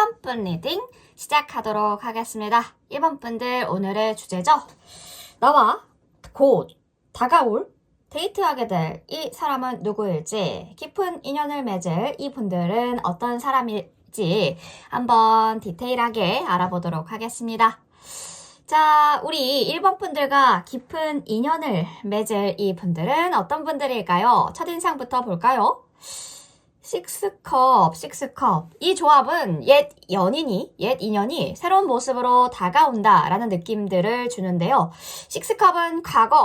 1번 분 리딩 시작하도록 하겠습니다. 1번 분들 오늘의 주제죠. 나와 곧 다가올 데이트하게 될 이 사람은 누구일지, 깊은 인연을 맺을 이 분들은 어떤 사람일지 한번 디테일하게 알아보도록 하겠습니다. 자, 우리 1번 분들과 깊은 인연을 맺을 이 분들은 어떤 분들일까요? 첫인상부터 볼까요? 식스컵. 이 조합은 옛 인연이 새로운 모습으로 다가온다라는 느낌들을 주는데요. 식스컵은 과거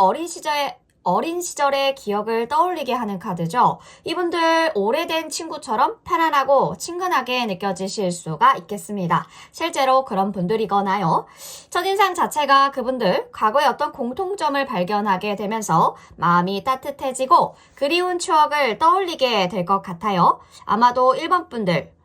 어린 시절의 기억을 떠올리게 하는 카드죠. 이분들 오래된 친구처럼 편안하고 친근하게 느껴지실 수가 있겠습니다. 실제로 그런 분들이거나요. 첫인상 자체가 그분들 과거의 어떤 공통점을 발견하게 되면서 마음이 따뜻해지고 그리운 추억을 떠올리게 될 것 같아요. 아마도 1번 분들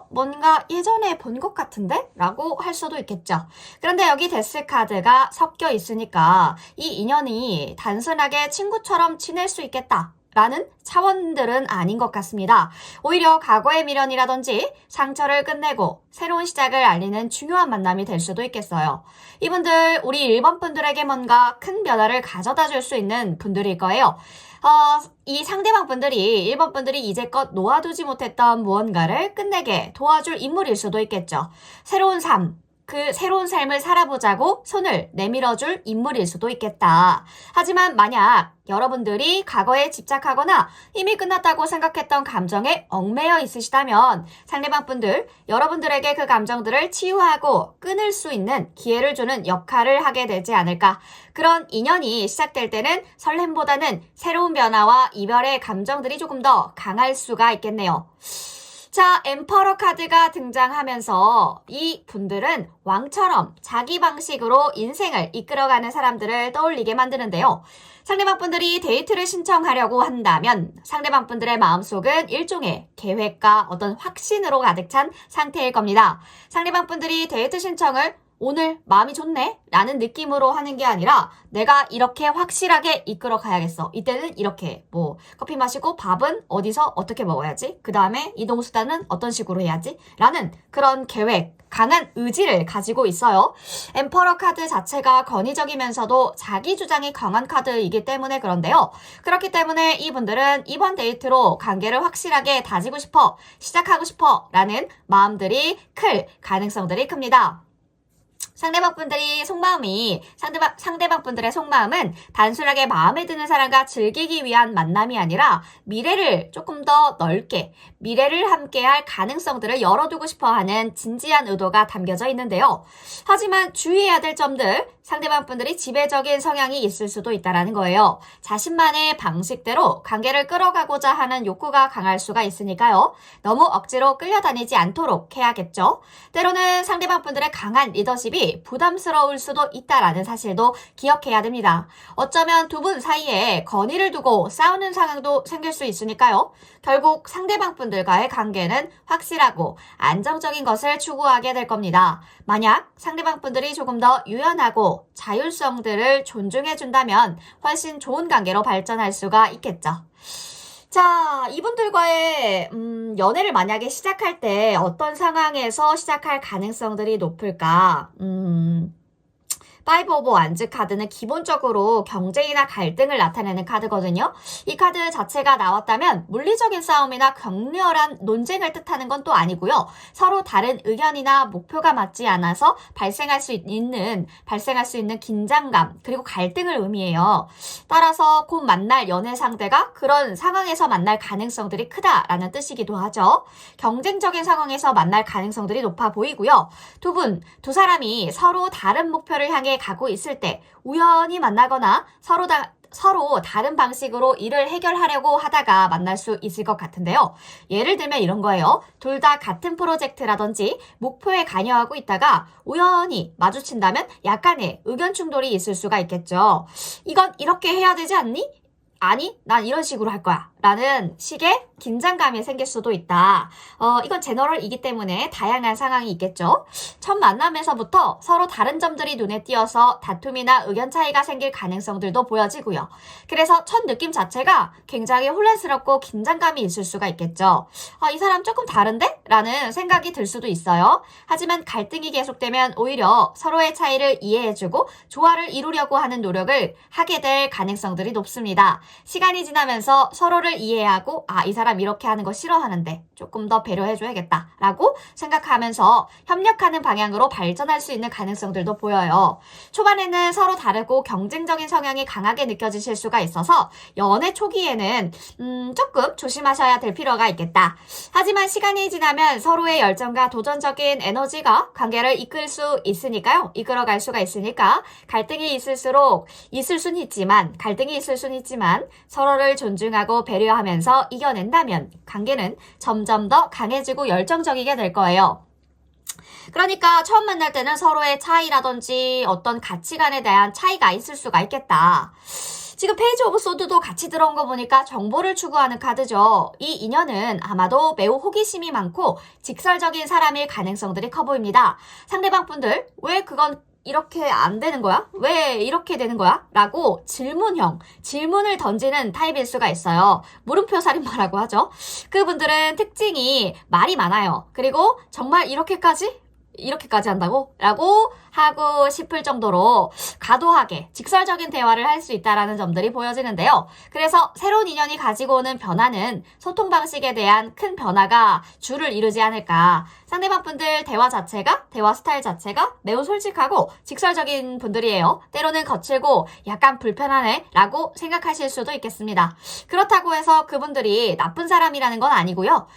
뭔가 예전에 본 것 같은데? 라고 할 수도 있겠죠. 그런데 여기 데스 카드가 섞여 있으니까 이 인연이 단순하게 친구처럼 지낼 수 있겠다 라는 차원들은 아닌 것 같습니다. 오히려 과거의 미련이라든지 상처를 끝내고 새로운 시작을 알리는 중요한 만남이 될 수도 있겠어요. 이분들 우리 1번 분들에게 뭔가 큰 변화를 가져다 줄 수 있는 분들일 거예요. 이 상대방 분들이 1번 분들이 이제껏 놓아두지 못했던 무언가를 끝내게 도와줄 인물일 수도 있겠죠. 새로운 삶을 살아보자고 손을 내밀어줄 인물일 수도 있겠다. 하지만 만약 여러분들이 과거에 집착하거나 이미 끝났다고 생각했던 감정에 얽매여 있으시다면 상대방 분들, 여러분들에게 그 감정들을 치유하고 끊을 수 있는 기회를 주는 역할을 하게 되지 않을까. 그런 인연이 시작될 때는 설렘보다는 새로운 변화와 이별의 감정들이 조금 더 강할 수가 있겠네요. 자, 엠퍼러 카드가 등장하면서 이 분들은 왕처럼 자기 방식으로 인생을 이끌어가는 사람들을 떠올리게 만드는데요. 상대방 분들이 데이트를 신청하려고 한다면 상대방 분들의 마음속은 일종의 계획과 어떤 확신으로 가득 찬 상태일 겁니다. 상대방 분들이 데이트 신청을 오늘 마음이 좋네? 라는 느낌으로 하는 게 아니라 내가 이렇게 확실하게 이끌어 가야겠어. 이때는 이렇게 커피 마시고 밥은 어디서 어떻게 먹어야지? 그 다음에 이동수단은 어떤 식으로 해야지? 라는 그런 계획, 강한 의지를 가지고 있어요. 엠퍼러 카드 자체가 권위적이면서도 자기 주장이 강한 카드이기 때문에 그런데요. 그렇기 때문에 이분들은 이번 데이트로 관계를 확실하게 다지고 싶어, 시작하고 싶어 라는 마음들이 클 가능성들이 큽니다. 상대방 분들의 속마음은 단순하게 마음에 드는 사람과 즐기기 위한 만남이 아니라 미래를 조금 더 넓게, 미래를 함께할 가능성들을 열어두고 싶어하는 진지한 의도가 담겨져 있는데요. 하지만 주의해야 될 점들, 상대방 분들이 지배적인 성향이 있을 수도 있다는 거예요. 자신만의 방식대로 관계를 끌어가고자 하는 욕구가 강할 수가 있으니까요. 너무 억지로 끌려다니지 않도록 해야겠죠. 때로는 상대방 분들의 강한 리더십이 부담스러울 수도 있다라는 사실도 기억해야 됩니다. 어쩌면 두 분 사이에 건의를 두고 싸우는 상황도 생길 수 있으니까요. 결국 상대방 분들과의 관계는 확실하고 안정적인 것을 추구하게 될 겁니다. 만약 상대방 분들이 조금 더 유연하고 자율성들을 존중해준다면 훨씬 좋은 관계로 발전할 수가 있겠죠. 자, 이분들과의 연애를 만약에 시작할 때 어떤 상황에서 시작할 가능성들이 높을까? 파이브 오브 완즈 카드는 기본적으로 경쟁이나 갈등을 나타내는 카드거든요. 이 카드 자체가 나왔다면 물리적인 싸움이나 격렬한 논쟁을 뜻하는 건 또 아니고요. 서로 다른 의견이나 목표가 맞지 않아서 발생할 수 있는 긴장감 그리고 갈등을 의미해요. 따라서 곧 만날 연애 상대가 그런 상황에서 만날 가능성들이 크다라는 뜻이기도 하죠. 경쟁적인 상황에서 만날 가능성들이 높아 보이고요. 두 사람이 서로 다른 목표를 향해 가고 있을 때 우연히 만나거나 서로 다른 방식으로 일을 해결하려고 하다가 만날 수 있을 것 같은데요. 예를 들면 이런 거예요. 둘 다 같은 프로젝트라든지 목표에 관여하고 있다가 우연히 마주친다면 약간의 의견 충돌이 있을 수가 있겠죠. 이건 이렇게 해야 되지 않니? 아니, 난 이런 식으로 할 거야. 라는 식의 긴장감이 생길 수도 있다. 이건 제너럴이기 때문에 다양한 상황이 있겠죠. 첫 만남에서부터 서로 다른 점들이 눈에 띄어서 다툼이나 의견 차이가 생길 가능성들도 보여지고요. 그래서 첫 느낌 자체가 굉장히 혼란스럽고 긴장감이 있을 수가 있겠죠. 이 사람 조금 다른데? 라는 생각이 들 수도 있어요. 하지만 갈등이 계속되면 오히려 서로의 차이를 이해해주고 조화를 이루려고 하는 노력을 하게 될 가능성들이 높습니다. 시간이 지나면서 서로를 이해하고 이 사람 이렇게 하는 거 싫어하는데 조금 더 배려해줘야겠다 라고 생각하면서 협력하는 방향으로 발전할 수 있는 가능성들도 보여요. 초반에는 서로 다르고 경쟁적인 성향이 강하게 느껴지실 수가 있어서 연애 초기에는 조금 조심하셔야 될 필요가 있겠다. 하지만 시간이 지나면 서로의 열정과 도전적인 에너지가 관계를 이끌어갈 수가 있으니까 갈등이 있을 수는 있지만 서로를 존중하고 배려하면서 이겨낸다면 관계는 점점 더 강해지고 열정적이게 될 거예요. 그러니까 처음 만날 때는 서로의 차이라든지 어떤 가치관에 대한 차이가 있을 수가 있겠다. 지금 페이지 오브 소드도 같이 들어온 거 보니까 정보를 추구하는 카드죠. 이 인연은 아마도 매우 호기심이 많고 직설적인 사람일 가능성들이 커 보입니다. 상대방 분들, 왜 그건 이렇게 안 되는 거야? 왜 이렇게 되는 거야? 라고 질문을 던지는 타입일 수가 있어요. 물음표 살인마라고 하죠. 그분들은 특징이 말이 많아요. 그리고 정말 이렇게까지 한다고? 라고 하고 싶을 정도로 과도하게 직설적인 대화를 할 수 있다는 점들이 보여지는데요. 그래서 새로운 인연이 가지고 오는 변화는 소통 방식에 대한 큰 변화가 주를 이루지 않을까. 상대방 분들 대화 스타일 자체가 매우 솔직하고 직설적인 분들이에요. 때로는 거칠고 약간 불편하네 라고 생각하실 수도 있겠습니다. 그렇다고 해서 그분들이 나쁜 사람이라는 건 아니고요.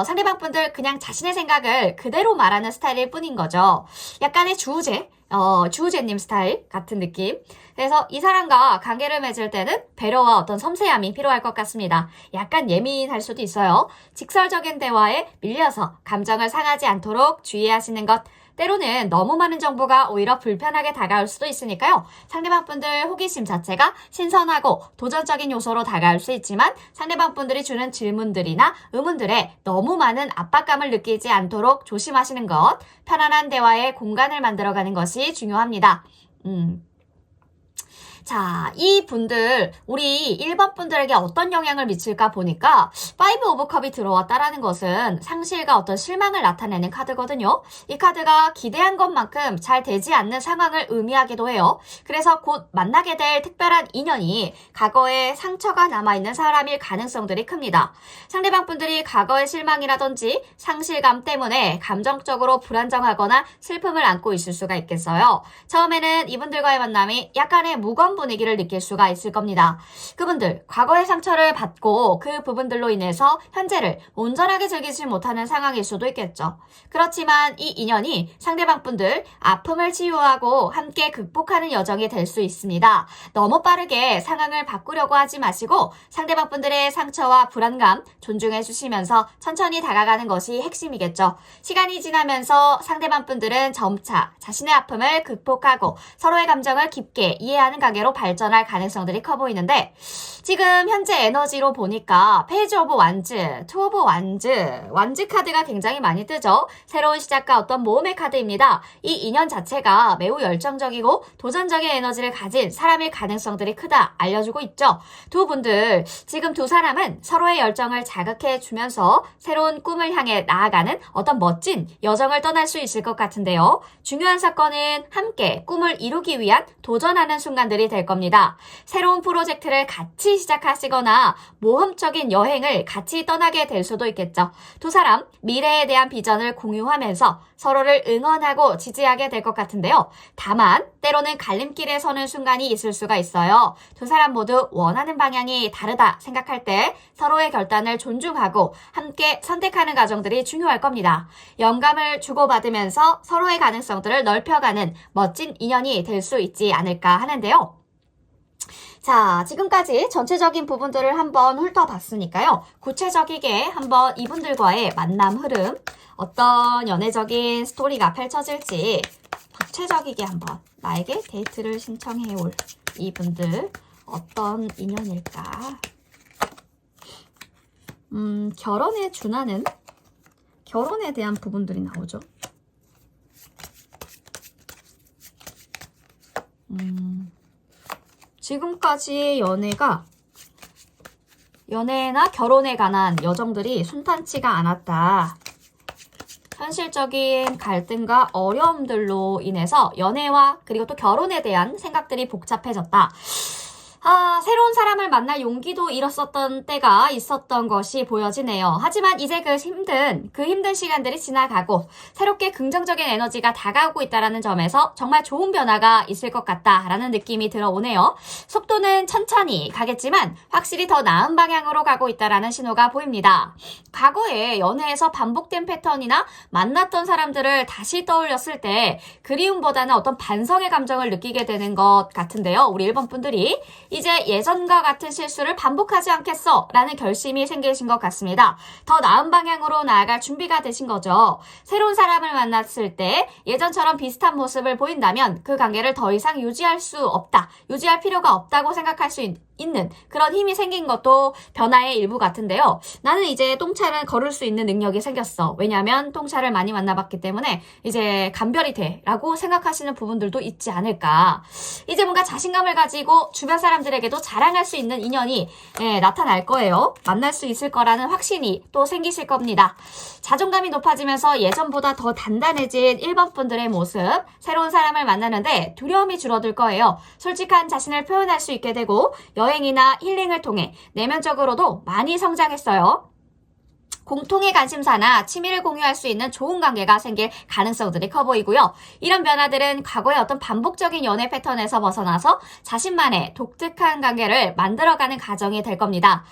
상대방 분들 그냥 자신의 생각을 그대로 말하는 스타일일 뿐인 거죠. 약간의 주우재님 스타일 같은 느낌. 그래서 이 사람과 관계를 맺을 때는 배려와 어떤 섬세함이 필요할 것 같습니다. 약간 예민할 수도 있어요. 직설적인 대화에 밀려서 감정을 상하지 않도록 주의하시는 것. 때로는 너무 많은 정보가 오히려 불편하게 다가올 수도 있으니까요. 상대방 분들 호기심 자체가 신선하고 도전적인 요소로 다가올 수 있지만 상대방 분들이 주는 질문들이나 의문들에 너무 많은 압박감을 느끼지 않도록 조심하시는 것. 편안한 대화에 공간을 만들어가는 것이 중요합니다. 자, 이 분들, 우리 1번 분들에게 어떤 영향을 미칠까 보니까 5 오브 컵이 들어왔다라는 것은 상실과 어떤 실망을 나타내는 카드거든요. 이 카드가 기대한 것만큼 잘 되지 않는 상황을 의미하기도 해요. 그래서 곧 만나게 될 특별한 인연이 과거에 상처가 남아있는 사람일 가능성들이 큽니다. 상대방 분들이 과거의 실망이라든지 상실감 때문에 감정적으로 불안정하거나 슬픔을 안고 있을 수가 있겠어요. 처음에는 이분들과의 만남이 약간의 무거운 분위기를 느낄 수가 있을 겁니다. 그분들 과거의 상처를 받고 그 부분들로 인해서 현재를 온전하게 즐기지 못하는 상황일 수도 있겠죠. 그렇지만 이 인연이 상대방 분들 아픔을 치유하고 함께 극복하는 여정이 될 수 있습니다. 너무 빠르게 상황을 바꾸려고 하지 마시고 상대방 분들의 상처와 불안감 존중해 주시면서 천천히 다가가는 것이 핵심이겠죠. 시간이 지나면서 상대방 분들은 점차 자신의 아픔을 극복하고 서로의 감정을 깊게 이해하는 관계로 발전할 가능성들이 커 보이는데 지금 현재 에너지로 보니까 페이지 오브 완즈, 투 오브 완즈 카드가 굉장히 많이 뜨죠. 새로운 시작과 어떤 모험의 카드입니다. 이 인연 자체가 매우 열정적이고 도전적인 에너지를 가진 사람일 가능성들이 크다 알려주고 있죠. 두 분들, 지금 두 사람은 서로의 열정을 자극해 주면서 새로운 꿈을 향해 나아가는 어떤 멋진 여정을 떠날 수 있을 것 같은데요. 중요한 사건은 함께 꿈을 이루기 위한 도전하는 순간들이 될 겁니다. 새로운 프로젝트를 같이 시작하시거나 모험적인 여행을 같이 떠나게 될 수도 있겠죠. 두 사람 미래에 대한 비전을 공유하면서 서로를 응원하고 지지하게 될 것 같은데요. 다만 때로는 갈림길에 서는 순간이 있을 수가 있어요. 두 사람 모두 원하는 방향이 다르다 생각할 때 서로의 결단을 존중하고 함께 선택하는 과정들이 중요할 겁니다. 영감을 주고받으면서 서로의 가능성들을 넓혀가는 멋진 인연이 될 수 있지 않을까 하는데요. 자, 지금까지 전체적인 부분들을 한번 훑어봤으니까요. 구체적이게 한번 이분들과의 만남 흐름, 어떤 연애적인 스토리가 펼쳐질지 구체적이게 한번 나에게 데이트를 신청해올 이분들 어떤 인연일까? 결혼에 준하는, 결혼에 대한 부분들이 나오죠. 지금까지의 연애나 결혼에 관한 여정들이 순탄치가 않았다. 현실적인 갈등과 어려움들로 인해서 연애와 그리고 또 결혼에 대한 생각들이 복잡해졌다. 새로운 사람을 만날 용기도 잃었었던 때가 있었던 것이 보여지네요. 하지만 이제 그 힘든 시간들이 지나가고 새롭게 긍정적인 에너지가 다가오고 있다는 점에서 정말 좋은 변화가 있을 것 같다라는 느낌이 들어오네요. 속도는 천천히 가겠지만 확실히 더 나은 방향으로 가고 있다는 신호가 보입니다. 과거에 연애에서 반복된 패턴이나 만났던 사람들을 다시 떠올렸을 때 그리움보다는 어떤 반성의 감정을 느끼게 되는 것 같은데요. 우리 1번 분들이 이제 예전과 같은 실수를 반복하지 않겠어 라는 결심이 생기신 것 같습니다. 더 나은 방향으로 나아갈 준비가 되신 거죠. 새로운 사람을 만났을 때 예전처럼 비슷한 모습을 보인다면 그 관계를 더 이상 유지할 필요가 없다고 생각할 수 있는 그런 힘이 생긴 것도 변화의 일부 같은데요. 나는 이제 똥차를 걸을 수 있는 능력이 생겼어. 왜냐하면 똥차를 많이 만나봤기 때문에 이제 감별이 돼 라고 생각하시는 부분들도 있지 않을까. 이제 뭔가 자신감을 가지고 주변 사람들에게도 자랑할 수 있는 인연이 나타날 거예요. 만날 수 있을 거라는 확신이 또 생기실 겁니다. 자존감이 높아지면서 예전보다 더 단단해진 1번 분들의 모습, 새로운 사람을 만나는데 두려움이 줄어들 거예요. 솔직한 자신을 표현할 수 있게 되고 여행이나 힐링을 통해 내면적으로도 많이 성장했어요. 공통의 관심사나 취미를 공유할 수 있는 좋은 관계가 생길 가능성들이 커 보이고요. 이런 변화들은 과거의 어떤 반복적인 연애 패턴에서 벗어나서 자신만의 독특한 관계를 만들어가는 과정이 될 겁니다.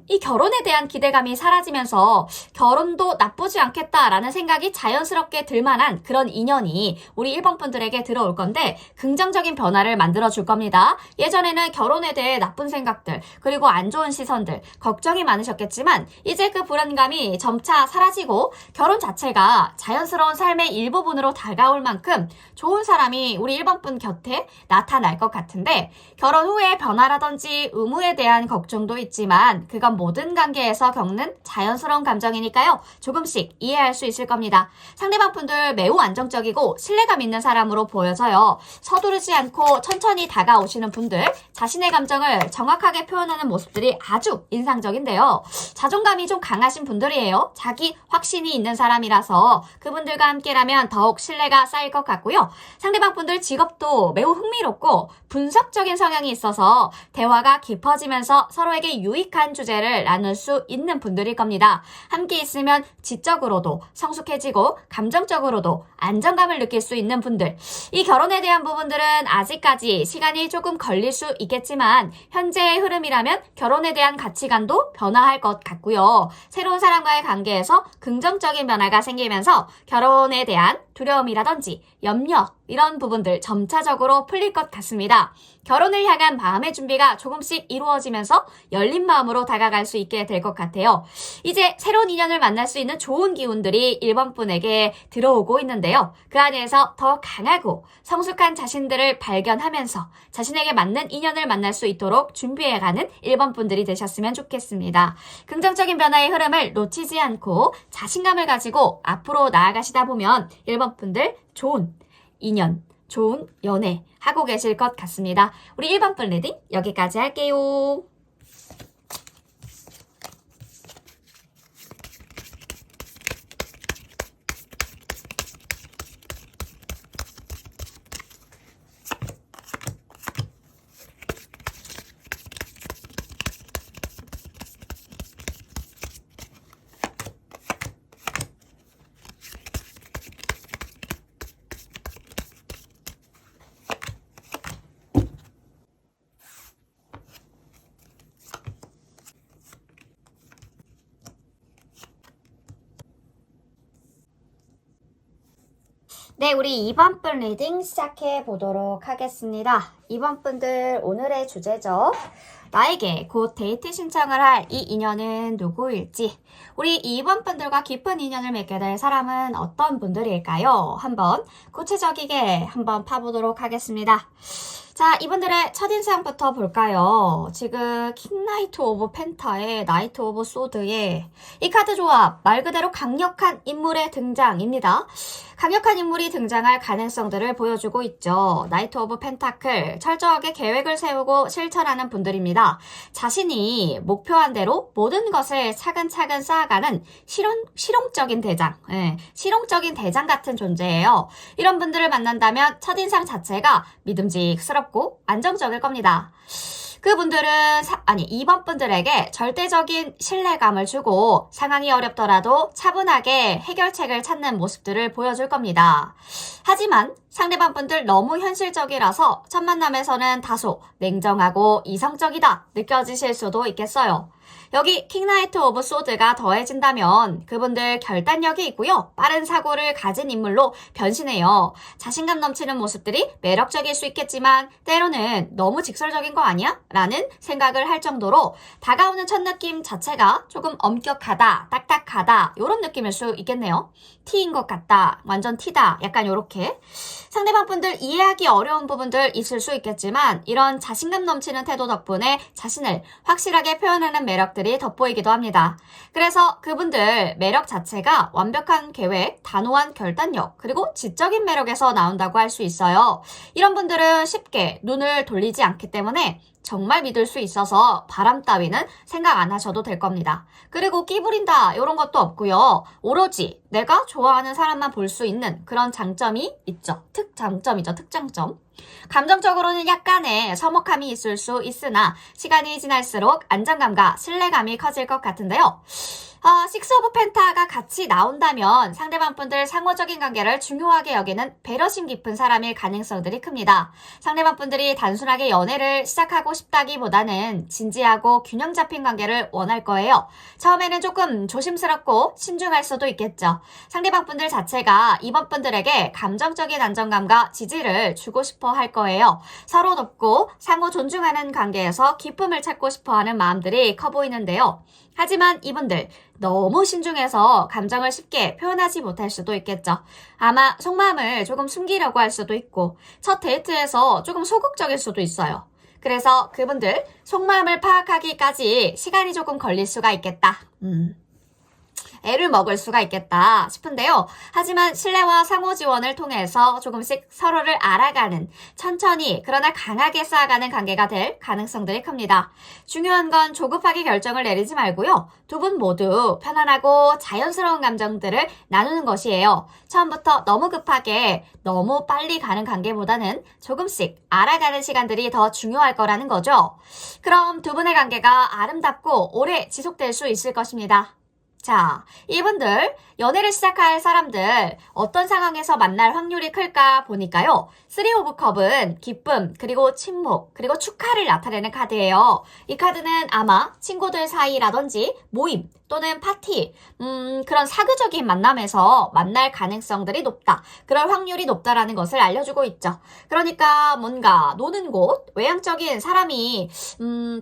이 결혼에 대한 기대감이 사라지면서 결혼도 나쁘지 않겠다라는 생각이 자연스럽게 들만한 그런 인연이 우리 1번 분들에게 들어올 건데 긍정적인 변화를 만들어줄 겁니다. 예전에는 결혼에 대해 나쁜 생각들 그리고 안 좋은 시선들 걱정이 많으셨겠지만 이제 그 불안감이 점차 사라지고 결혼 자체가 자연스러운 삶의 일부분으로 다가올 만큼 좋은 사람이 우리 1번 분 곁에 나타날 것 같은데 결혼 후의 변화라든지 의무에 대한 걱정도 있지만 그건 모든 관계에서 겪는 자연스러운 감정이니까요. 조금씩 이해할 수 있을 겁니다. 상대방 분들 매우 안정적이고 신뢰감 있는 사람으로 보여져요. 서두르지 않고 천천히 다가오시는 분들 자신의 감정을 정확하게 표현하는 모습들이 아주 인상적인데요. 자존감이 좀 강하신 분들이에요. 자기 확신이 있는 사람이라서 그분들과 함께라면 더욱 신뢰가 쌓일 것 같고요. 상대방 분들 직업도 매우 흥미롭고 분석적인 성향이 있어서 대화가 깊어지면서 서로에게 유익한 주제를 나눌 수 있는 분들일 겁니다. 함께 있으면 지적으로도 성숙해지고 감정적으로도 안정감을 느낄 수 있는 분들. 이 결혼에 대한 부분들은 아직까지 시간이 조금 걸릴 수 있겠지만 현재의 흐름이라면 결혼에 대한 가치관도 변화할 것 같고요. 새로운 사람과의 관계에서 긍정적인 변화가 생기면서 결혼에 대한 두려움이라든지 염려 이런 부분들 점차적으로 풀릴 것 같습니다. 결혼을 향한 마음의 준비가 조금씩 이루어지면서 열린 마음으로 다가갈 수 있게 될 것 같아요. 이제 새로운 인연을 만날 수 있는 좋은 기운들이 1번 분에게 들어오고 있는데요. 그 안에서 더 강하고 성숙한 자신들을 발견하면서 자신에게 맞는 인연을 만날 수 있도록 준비해가는 1번 분들이 되셨으면 좋겠습니다. 긍정적인 변화의 흐름을 놓치지 않고 자신감을 가지고 앞으로 나아가시다 보면 1번 분들 좋은 인연, 좋은 연애 하고 계실 것 같습니다. 우리 1번 분 리딩 여기까지 할게요. 네, 우리 2번 분 리딩 시작해 보도록 하겠습니다. 2번 분들 오늘의 주제죠. 나에게 곧 데이트 신청을 할 이 인연은 누구일지, 우리 2번 분들과 깊은 인연을 맺게 될 사람은 어떤 분들일까요? 한번 구체적이게 한번 파보도록 하겠습니다. 자, 이분들의 첫인상부터 볼까요? 지금 킹나이트 오브 펜타의 나이트 오브 소드의 이 카드 조합, 말 그대로 강력한 인물의 등장입니다. 강력한 인물이 등장할 가능성들을 보여주고 있죠. 나이트 오브 펜타클, 철저하게 계획을 세우고 실천하는 분들입니다. 자신이 목표한 대로 모든 것을 차근차근 쌓아가는 실용적인 대장, 실용적인 대장 같은 존재예요. 이런 분들을 만난다면 첫인상 자체가 믿음직스럽고 안정적일 겁니다. 그분들은 2번 분들에게 절대적인 신뢰감을 주고 상황이 어렵더라도 차분하게 해결책을 찾는 모습들을 보여줄 겁니다. 하지만 상대방 분들 너무 현실적이라서 첫 만남에서는 다소 냉정하고 이성적이다 느껴지실 수도 있겠어요. 여기 킹나이트 오브 소드가 더해진다면 그분들 결단력이 있고요. 빠른 사고를 가진 인물로 변신해요. 자신감 넘치는 모습들이 매력적일 수 있겠지만 때로는 너무 직설적인 거 아니야? 라는 생각을 할 정도로 다가오는 첫 느낌 자체가 조금 엄격하다, 딱딱하다 이런 느낌일 수 있겠네요. T인 것 같다, 완전 T다, 약간 요렇게. 상대방 분들 이해하기 어려운 부분들 있을 수 있겠지만 이런 자신감 넘치는 태도 덕분에 자신을 확실하게 표현하는 매력들이 돋보이기도 합니다. 그래서 그분들 매력 자체가 완벽한 계획, 단호한 결단력, 그리고 지적인 매력에서 나온다고 할 수 있어요. 이런 분들은 쉽게 눈을 돌리지 않기 때문에 정말 믿을 수 있어서 바람 따위는 생각 안 하셔도 될 겁니다. 그리고 끼부린다 이런 것도 없고요. 오로지 내가 좋아하는 사람만 볼 수 있는 그런 장점이 있죠. 특장점이죠. 특장점. 감정적으로는 약간의 서먹함이 있을 수 있으나 시간이 지날수록 안정감과 신뢰감이 커질 것 같은데요. 식스 오브 펜타가 같이 나온다면 상대방 분들 상호적인 관계를 중요하게 여기는 배려심 깊은 사람일 가능성들이 큽니다. 상대방 분들이 단순하게 연애를 시작하고 싶다기보다는 진지하고 균형 잡힌 관계를 원할 거예요. 처음에는 조금 조심스럽고 신중할 수도 있겠죠. 상대방 분들 자체가 이번 분들에게 감정적인 안정감과 지지를 주고 싶어 할 거예요. 서로 돕고 상호 존중하는 관계에서 기쁨을 찾고 싶어 하는 마음들이 커 보이는데요. 하지만 이분들 너무 신중해서 감정을 쉽게 표현하지 못할 수도 있겠죠. 아마 속마음을 조금 숨기려고 할 수도 있고 첫 데이트에서 조금 소극적일 수도 있어요. 그래서 그분들 속마음을 파악하기까지 시간이 조금 걸릴 수가 있겠다. 애를 먹을 수가 있겠다 싶은데요. 하지만 신뢰와 상호 지원을 통해서 조금씩 서로를 알아가는 천천히 그러나 강하게 쌓아가는 관계가 될 가능성들이 큽니다. 중요한 건 조급하게 결정을 내리지 말고요. 두 분 모두 편안하고 자연스러운 감정들을 나누는 것이에요. 처음부터 너무 급하게 너무 빨리 가는 관계보다는 조금씩 알아가는 시간들이 더 중요할 거라는 거죠. 그럼 두 분의 관계가 아름답고 오래 지속될 수 있을 것입니다. 자, 이분들 연애를 시작할 사람들 어떤 상황에서 만날 확률이 클까 보니까요. 3 오브 컵은 기쁨, 그리고 침묵, 그리고 축하를 나타내는 카드예요. 이 카드는 아마 친구들 사이라든지 모임 또는 파티, 그런 사교적인 만남에서 만날 가능성들이 높다. 그럴 확률이 높다라는 것을 알려주고 있죠. 그러니까 뭔가 노는 곳, 외향적인 사람이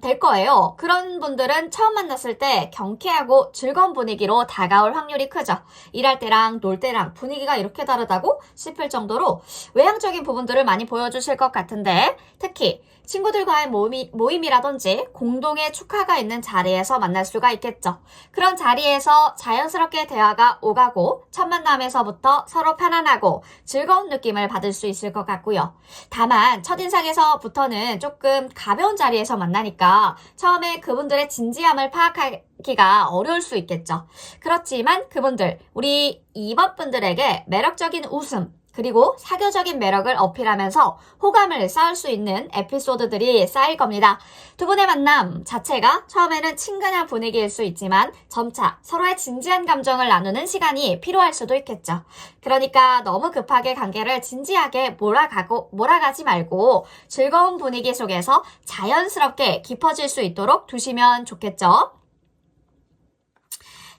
될 거예요. 그런 분들은 처음 만났을 때 경쾌하고 즐거운 분위기로 다가올 확률이 크죠. 일할 때랑 놀 때랑 분위기가 이렇게 다르다고 싶을 정도로 외향적인 부분들을 많이 보여주실 것 같은데 특히 친구들과의 모임이라든지 공동의 축하가 있는 자리에서 만날 수가 있겠죠. 그런 자리에서 자연스럽게 대화가 오가고 첫 만남에서부터 서로 편안하고 즐거운 느낌을 받을 수 있을 것 같고요. 다만 첫인상에서부터는 조금 가벼운 자리에서 만나니까 처음에 그분들의 진지함을 파악하기가 어려울 수 있겠죠. 그렇지만 그분들, 우리 2번 분들에게 매력적인 웃음, 그리고 사교적인 매력을 어필하면서 호감을 쌓을 수 있는 에피소드들이 쌓일 겁니다. 두 분의 만남 자체가 처음에는 친근한 분위기일 수 있지만 점차 서로의 진지한 감정을 나누는 시간이 필요할 수도 있겠죠. 그러니까 너무 급하게 관계를 진지하게 몰아가지 말고 즐거운 분위기 속에서 자연스럽게 깊어질 수 있도록 두시면 좋겠죠.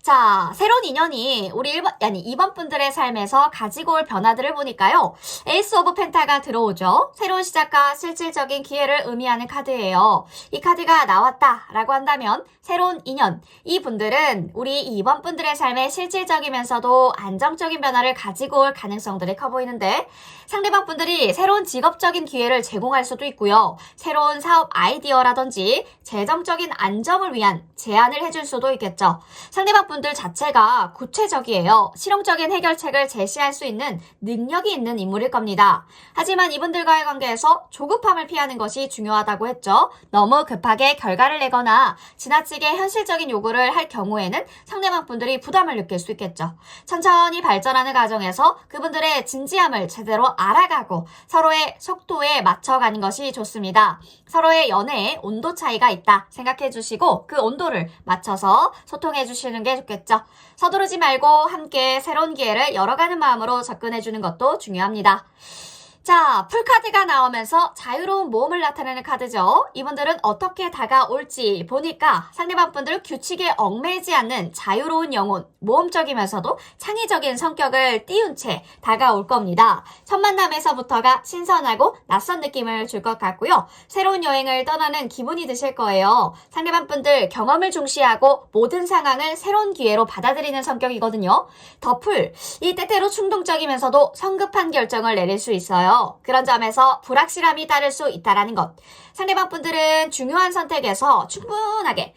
자, 새로운 인연이 우리 2번 분들의 삶에서 가지고 올 변화들을 보니까요. 에이스 오브 펜타가 들어오죠. 새로운 시작과 실질적인 기회를 의미하는 카드예요. 이 카드가 나왔다라고 한다면 새로운 인연, 이 분들은 우리 2번 분들의 삶에 실질적이면서도 안정적인 변화를 가지고 올 가능성들이 커 보이는데 상대방 분들이 새로운 직업적인 기회를 제공할 수도 있고요. 새로운 사업 아이디어라든지 재정적인 안정을 위한 제안을 해줄 수도 있겠죠. 상대방 분들 자체가 구체적이에요. 실용적인 해결책을 제시할 수 있는 능력이 있는 인물일 겁니다. 하지만 이분들과의 관계에서 조급함을 피하는 것이 중요하다고 했죠. 너무 급하게 결과를 내거나 지나치게 현실적인 요구를 할 경우에는 상대방 분들이 부담을 느낄 수 있겠죠. 천천히 발전하는 과정에서 그분들의 진지함을 제대로 알아가고 서로의 속도에 맞춰가는 것이 좋습니다. 서로의 연애에 온도 차이가 있다 생각해 주시고 그 온도를 맞춰서 소통해 주시는 게 좋겠죠. 서두르지 말고 함께 새로운 기회를 열어가는 마음으로 접근해 주는 것도 중요합니다. 자, 풀카드가 나오면서 자유로운 모험을 나타내는 카드죠. 이분들은 어떻게 다가올지 보니까 상대방 분들 규칙에 얽매이지 않는 자유로운 영혼, 모험적이면서도 창의적인 성격을 띄운 채 다가올 겁니다. 첫 만남에서부터가 신선하고 낯선 느낌을 줄 것 같고요. 새로운 여행을 떠나는 기분이 드실 거예요. 상대방 분들 경험을 중시하고 모든 상황을 새로운 기회로 받아들이는 성격이거든요. 더풀, 이 때때로 충동적이면서도 성급한 결정을 내릴 수 있어요. 그런 점에서 불확실함이 따를 수 있다는 것. 상대방 분들은 중요한 선택에서 충분하게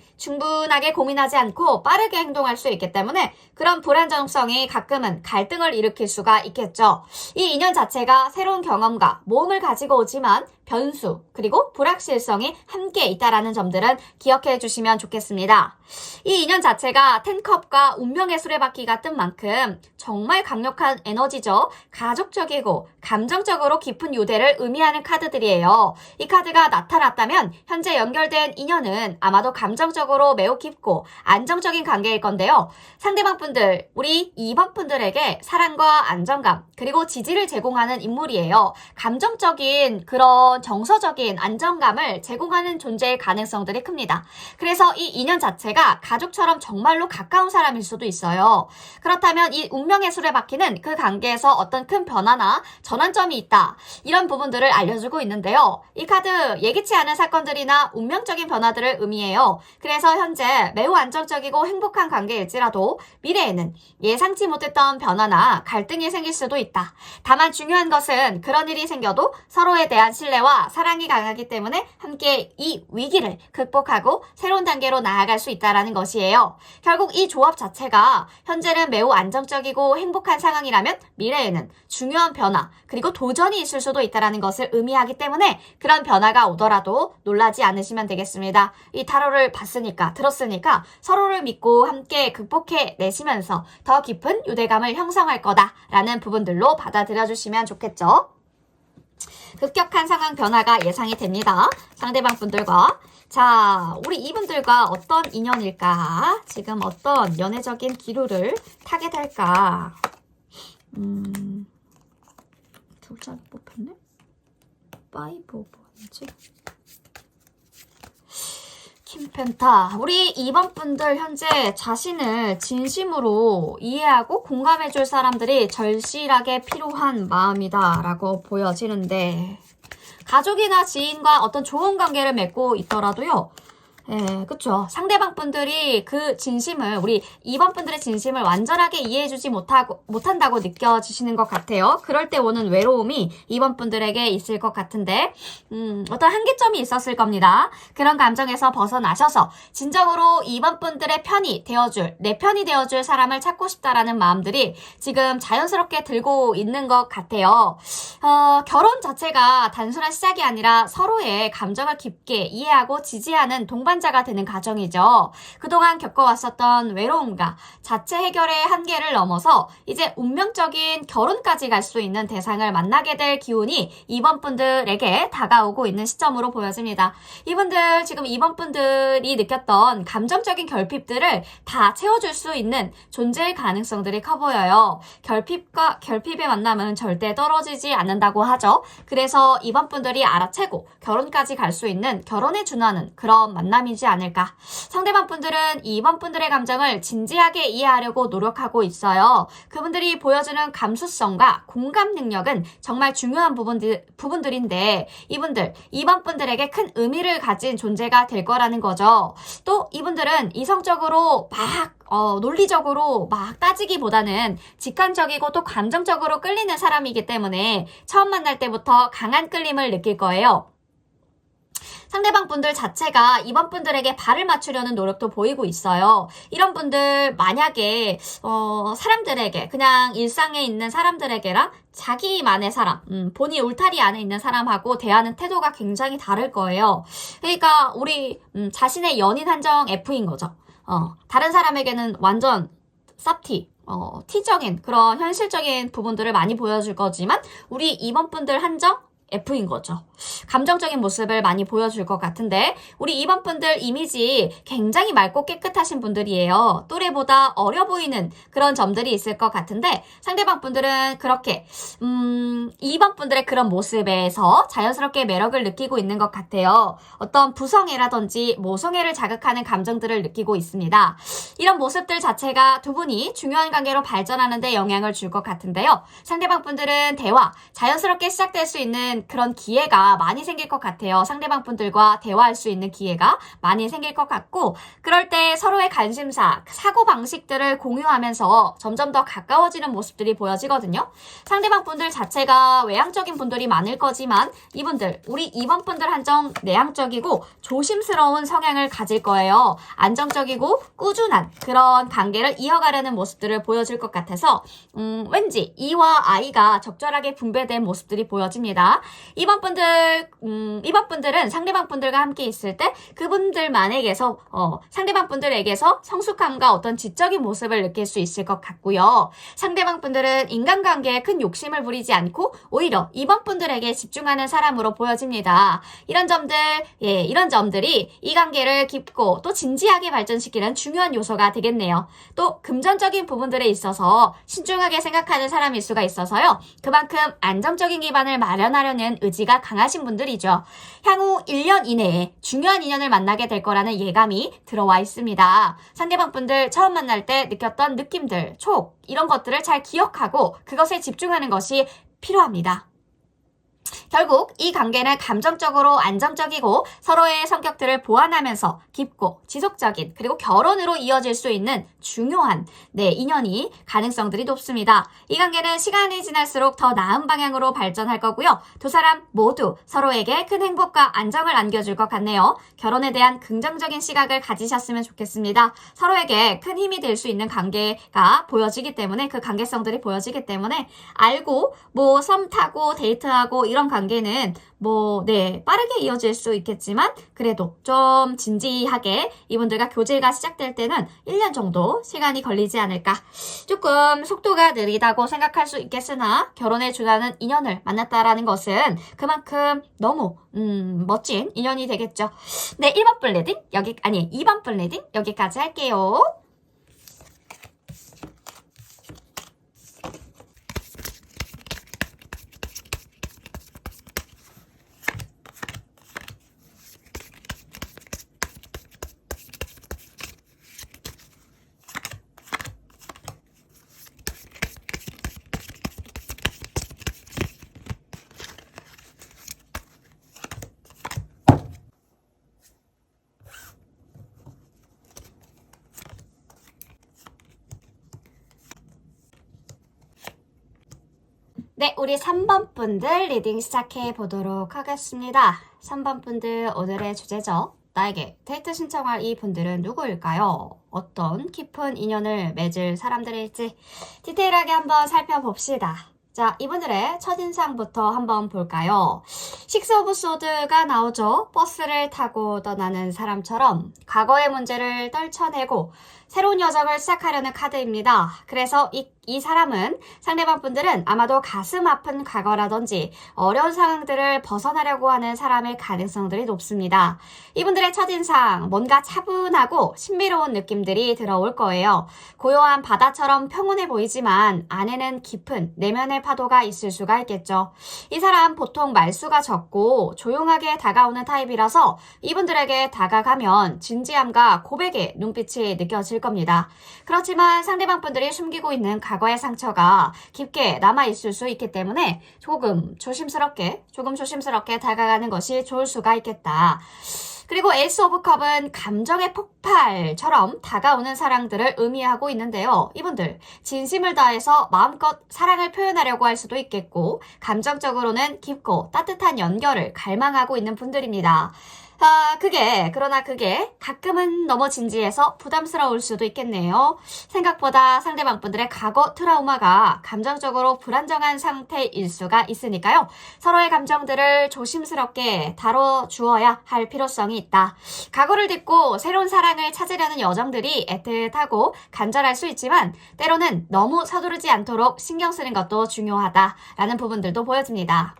고민하지 않고 빠르게 행동할 수 있기 때문에 그런 불안정성이 가끔은 갈등을 일으킬 수가 있겠죠. 이 인연 자체가 새로운 경험과 모험을 가지고 오지만 변수 그리고 불확실성이 함께 있다라는 점들은 기억해 주시면 좋겠습니다. 이 인연 자체가 10컵과 운명의 수레바퀴가 뜬 만큼 정말 강력한 에너지죠. 가족적이고 감정적으로 깊은 유대를 의미하는 카드들이에요. 이 카드가 나타났다면 현재 연결된 인연은 아마도 감정적으로 매우 깊고 안정적인 관계일 건데요. 상대방 분들, 우리 2번 분들에게 사랑과 안정감 그리고 지지를 제공하는 인물이에요. 감정적인 그런 정서적인 안정감을 제공하는 존재의 가능성들이 큽니다. 그래서 이 인연 자체가 가족처럼 정말로 가까운 사람일 수도 있어요. 그렇다면 이 운명의 수레바퀴는 그 관계에서 어떤 큰 변화나 전환점이 있다. 이런 부분들을 알려주고 있는데요. 이 카드 예기치 않은 사건들이나 운명적인 변화들을 의미해요. 그래서 현재 매우 안정적이고 행복한 관계일지라도 미래에는 예상치 못했던 변화나 갈등이 생길 수도 있다. 다만 중요한 것은 그런 일이 생겨도 서로에 대한 신뢰와 사랑이 강하기 때문에 함께 이 위기를 극복하고 새로운 단계로 나아갈 수 있다는 것이에요. 결국 이 조합 자체가 현재는 매우 안정적이고 행복한 상황이라면 미래에는 중요한 변화 그리고 도전이 있을 수도 있다는 것을 의미하기 때문에 그런 변화가 오더라도 놀라지 않으시면 되겠습니다. 이 타로를 봤으니까 들었으니까 서로를 믿고 함께 극복해 내시면서 더 깊은 유대감을 형성할 거다라는 부분들로 받아들여 주시면 좋겠죠. 급격한 상황 변화가 예상이 됩니다. 상대방 분들과. 자, 우리 이분들과 어떤 인연일까? 지금 어떤 연애적인 기류를 타게 될까? 둘째 뽑혔네? 파이브 오브 원지? 킹펜타. 우리 2번 분들 현재 자신을 진심으로 이해하고 공감해줄 사람들이 절실하게 필요한 마음이다 라고 보여지는데 가족이나 지인과 어떤 좋은 관계를 맺고 있더라도요. 예, 그쵸. 상대방 분들이 그 진심을, 우리 2번 분들의 진심을 완전하게 이해해주지 못한다고 느껴지시는 것 같아요. 그럴 때 오는 외로움이 2번 분들에게 있을 것 같은데, 어떤 한계점이 있었을 겁니다. 그런 감정에서 벗어나셔서, 진정으로 2번 분들의 편이 되어줄, 내 편이 되어줄 사람을 찾고 싶다라는 마음들이 지금 자연스럽게 들고 있는 것 같아요. 결혼 자체가 단순한 시작이 아니라 서로의 감정을 깊게 이해하고 지지하는 동반자가 되는 과정이죠. 그동안 겪어왔었던 외로움과 자체 해결의 한계를 넘어서 이제 운명적인 결혼까지 갈 수 있는 대상을 만나게 될 기운이 2번 분들에게 다가오고 있는 시점으로 보여집니다. 이분들 지금 2번 분들이 느꼈던 감정적인 결핍들을 다 채워줄 수 있는 존재의 가능성들이 커 보여요. 결핍과 결핍의 만남은 절대 떨어지지 않는다고 하죠. 그래서 2번 분들이 알아채고 결혼까지 갈 수 있는 결혼에 준하는 그런 만남이 사람이지 않을까. 상대방 분들은 2번 분들의 감정을 진지하게 이해하려고 노력하고 있어요. 그분들이 보여주는 감수성과 공감 능력은 정말 중요한 부분들인데 이분들, 2번 분들에게 큰 의미를 가진 존재가 될 거라는 거죠. 또 이분들은 이성적으로 막 논리적으로 막 따지기보다는 직관적이고 또 감정적으로 끌리는 사람이기 때문에 처음 만날 때부터 강한 끌림을 느낄 거예요. 상대방 분들 자체가 이번 분들에게 발을 맞추려는 노력도 보이고 있어요. 이런 분들 만약에 사람들에게 그냥 일상에 있는 사람들에게랑 자기만의 사람, 본인 울타리 안에 있는 사람하고 대하는 태도가 굉장히 다를 거예요. 그러니까 우리 자신의 연인 한정 F인 거죠. 다른 사람에게는 완전 쌉티, T적인 그런 현실적인 부분들을 많이 보여줄 거지만 우리 이번 분들 한정 F인 거죠. 감정적인 모습을 많이 보여줄 것 같은데 우리 2번 분들 이미지 굉장히 맑고 깨끗하신 분들이에요. 또래보다 어려 보이는 그런 점들이 있을 것 같은데 상대방 분들은 그렇게 2번 분들의 그런 모습에서 자연스럽게 매력을 느끼고 있는 것 같아요. 어떤 부성애라든지 모성애를 자극하는 감정들을 느끼고 있습니다. 이런 모습들 자체가 두 분이 중요한 관계로 발전하는 데 영향을 줄 것 같은데요. 상대방 분들은 대화, 자연스럽게 시작될 수 있는 그런 기회가 많이 생길 것 같아요. 상대방 분들과 대화할 수 있는 기회가 많이 생길 것 같고 그럴 때 서로의 관심사, 사고방식들을 공유하면서 점점 더 가까워지는 모습들이 보여지거든요. 상대방 분들 자체가 외향적인 분들이 많을 거지만 이분들, 우리 2번 분들 한정 내향적이고 조심스러운 성향을 가질 거예요. 안정적이고 꾸준한 그런 관계를 이어가려는 모습들을 보여줄 것 같아서 왠지 E와 I가 적절하게 분배된 모습들이 보여집니다. 이번 분들은 상대방 분들과 함께 있을 때 그분들만에게서 상대방 분들에게서 성숙함과 어떤 지적인 모습을 느낄 수 있을 것 같고요. 상대방 분들은 인간관계에 큰 욕심을 부리지 않고 오히려 이번 분들에게 집중하는 사람으로 보여집니다. 이런 점들이 이 관계를 깊고 또 진지하게 발전시키는 중요한 요소가 되겠네요. 또 금전적인 부분들에 있어서 신중하게 생각하는 사람일 수가 있어서요. 그만큼 안정적인 기반을 마련하려는 의지가 강하신 분들이죠. 향후 1년 이내에 중요한 인연을 만나게 될 거라는 예감이 들어와 있습니다. 상대방 분들 처음 만날 때 느꼈던 느낌들, 촉 이런 것들을 잘 기억하고 그것에 집중하는 것이 필요합니다. 결국 이 관계는 감정적으로 안정적이고 서로의 성격들을 보완하면서 깊고 지속적인 그리고 결혼으로 이어질 수 있는 중요한 인연이 가능성들이 높습니다. 이 관계는 시간이 지날수록 더 나은 방향으로 발전할 거고요. 두 사람 모두 서로에게 큰 행복과 안정을 안겨줄 것 같네요. 결혼에 대한 긍정적인 시각을 가지셨으면 좋겠습니다. 서로에게 큰 힘이 될 수 있는 관계가 보여지기 때문에 그 관계성들이 보여지기 때문에 알고 썸 타고 데이트하고 이런 관계는 빠르게 이어질 수 있겠지만 그래도 좀 진지하게 이분들과 교제가 시작될 때는 1년 정도 시간이 걸리지 않을까. 조금 속도가 느리다고 생각할 수 있겠으나 결혼에 준하는 인연을 만났다라는 것은 그만큼 너무 멋진 인연이 되겠죠. 2번 분 리딩 여기까지 할게요. 우리 3번 분들 리딩 시작해 보도록 하겠습니다. 3번 분들 오늘의 주제죠. 나에게 데이트 신청할 이 분들은 누구일까요? 어떤 깊은 인연을 맺을 사람들일지 디테일하게 한번 살펴봅시다. 자, 이분들의 첫인상부터 한번 볼까요? 식스 오브 소드가 나오죠. 버스를 타고 떠나는 사람처럼 과거의 문제를 떨쳐내고 새로운 여정을 시작하려는 카드입니다. 그래서 이 사람은 상대방 분들은 아마도 가슴 아픈 과거라든지 어려운 상황들을 벗어나려고 하는 사람일 가능성들이 높습니다. 이분들의 첫인상 뭔가 차분하고 신비로운 느낌들이 들어올 거예요. 고요한 바다처럼 평온해 보이지만 안에는 깊은 내면의 파도가 있을 수가 있겠죠. 이 사람 보통 말수가 적고 조용하게 다가오는 타입이라서 이분들에게 다가가면 진지함과 고백의 눈빛이 느껴질 겁니다. 그렇지만 상대방 분들이 숨기고 있는 과거의 상처가 깊게 남아있을 수 있기 때문에 조금 조심스럽게 다가가는 것이 좋을 수가 있겠다. 그리고 에이스 오브 컵은 감정의 폭발처럼 다가오는 사랑들을 의미하고 있는데요. 이분들 진심을 다해서 마음껏 사랑을 표현하려고 할 수도 있겠고 감정적으로는 깊고 따뜻한 연결을 갈망하고 있는 분들입니다. 그러나 그게 가끔은 너무 진지해서 부담스러울 수도 있겠네요. 생각보다 상대방 분들의 과거 트라우마가 감정적으로 불안정한 상태일 수가 있으니까요. 서로의 감정들을 조심스럽게 다뤄주어야 할 필요성이 있다. 과거를 딛고 새로운 사랑을 찾으려는 여정들이 애틋하고 간절할 수 있지만 때로는 너무 서두르지 않도록 신경 쓰는 것도 중요하다라는 부분들도 보여집니다.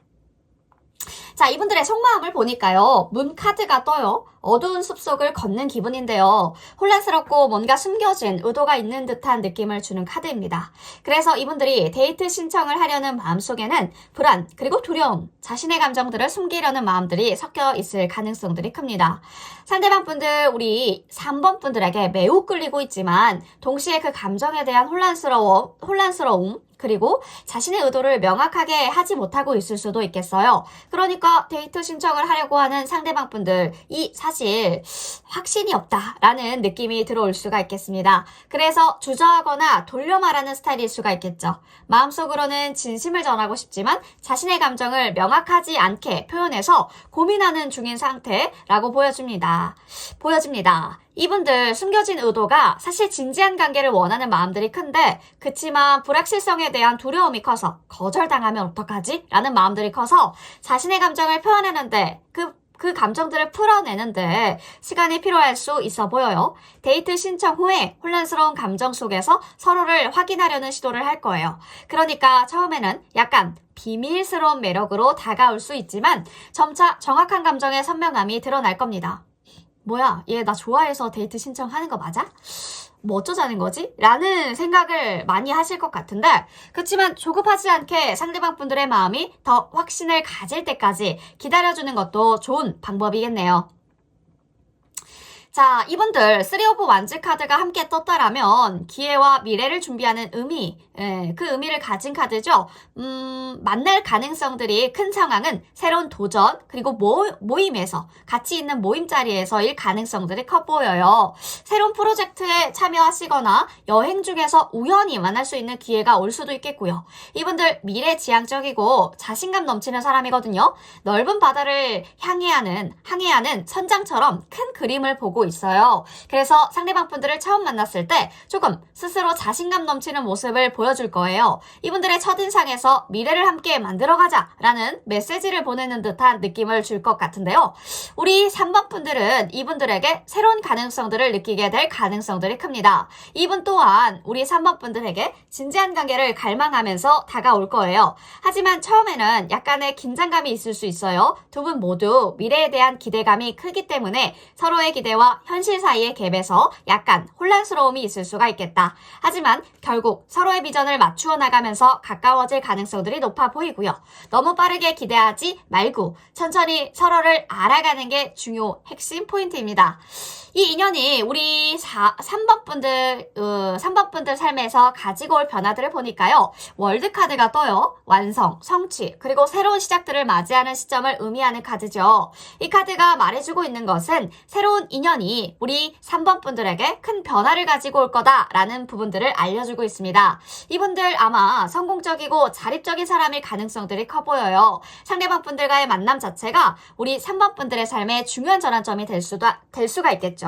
자, 이분들의 속마음을 보니까요. 문 카드가 떠요. 어두운 숲속을 걷는 기분인데요. 혼란스럽고 뭔가 숨겨진 의도가 있는 듯한 느낌을 주는 카드입니다. 그래서 이분들이 데이트 신청을 하려는 마음속에는 불안 그리고 두려움, 자신의 감정들을 숨기려는 마음들이 섞여 있을 가능성들이 큽니다. 상대방 분들, 우리 3번 분들에게 매우 끌리고 있지만 동시에 그 감정에 대한 혼란스러움 그리고 자신의 의도를 명확하게 하지 못하고 있을 수도 있겠어요. 그러니까 데이트 신청을 하려고 하는 상대방 분들, 사실 확신이 없다라는 느낌이 들어올 수가 있겠습니다. 그래서 주저하거나 돌려 말하는 스타일일 수가 있겠죠. 마음속으로는 진심을 전하고 싶지만 자신의 감정을 명확하지 않게 표현해서 고민하는 중인 상태라고 보여집니다. 이분들 숨겨진 의도가 사실 진지한 관계를 원하는 마음들이 큰데 그치만 불확실성에 대한 두려움이 커서 거절당하면 어떡하지? 라는 마음들이 커서 자신의 감정을 표현하는데 그 감정들을 풀어내는데 시간이 필요할 수 있어 보여요. 데이트 신청 후에 혼란스러운 감정 속에서 서로를 확인하려는 시도를 할 거예요. 그러니까 처음에는 약간 비밀스러운 매력으로 다가올 수 있지만 점차 정확한 감정의 선명함이 드러날 겁니다. 뭐야, 얘 나 좋아해서 데이트 신청하는 거 맞아? 뭐 어쩌자는 거지? 라는 생각을 많이 하실 것 같은데 그렇지만 조급하지 않게 상대방 분들의 마음이 더 확신을 가질 때까지 기다려주는 것도 좋은 방법이겠네요. 자, 이분들 3 오브 완즈 카드가 함께 떴다라면 기회와 미래를 준비하는 의미, 그 의미를 가진 카드죠. 만날 가능성들이 큰 상황은 새로운 도전 그리고 모임에서 같이 있는 모임 자리에서일 가능성들이 커 보여요. 새로운 프로젝트에 참여하시거나 여행 중에서 우연히 만날 수 있는 기회가 올 수도 있겠고요. 이분들 미래지향적이고 자신감 넘치는 사람이거든요. 넓은 바다를 항해하는 선장처럼 큰 그림을 보고 있어요. 그래서 상대방 분들을 처음 만났을 때 조금 스스로 자신감 넘치는 모습을 보여줄 거예요. 이분들의 첫인상에서 미래를 함께 만들어가자 라는 메시지를 보내는 듯한 느낌을 줄 것 같은데요. 우리 3번 분들은 이분들에게 새로운 가능성들을 느끼게 될 가능성들이 큽니다. 이분 또한 우리 3번 분들에게 진지한 관계를 갈망하면서 다가올 거예요. 하지만 처음에는 약간의 긴장감이 있을 수 있어요. 두 분 모두 미래에 대한 기대감이 크기 때문에 서로의 기대와 현실 사이의 갭에서 약간 혼란스러움이 있을 수가 있겠다. 하지만 결국 서로의 비전을 맞추어 나가면서 가까워질 가능성들이 높아 보이고요. 너무 빠르게 기대하지 말고 천천히 서로를 알아가는 게 중요 핵심 포인트입니다. 이 인연이 우리 3번 분들 삶에서 가지고 올 변화들을 보니까요. 월드카드가 떠요. 완성, 성취, 그리고 새로운 시작들을 맞이하는 시점을 의미하는 카드죠. 이 카드가 말해주고 있는 것은 새로운 인연이 우리 3번 분들에게 큰 변화를 가지고 올 거다라는 부분들을 알려주고 있습니다. 이분들 아마 성공적이고 자립적인 사람일 가능성들이 커 보여요. 상대방 분들과의 만남 자체가 우리 3번 분들의 삶에 중요한 전환점이 될 수가 있겠죠.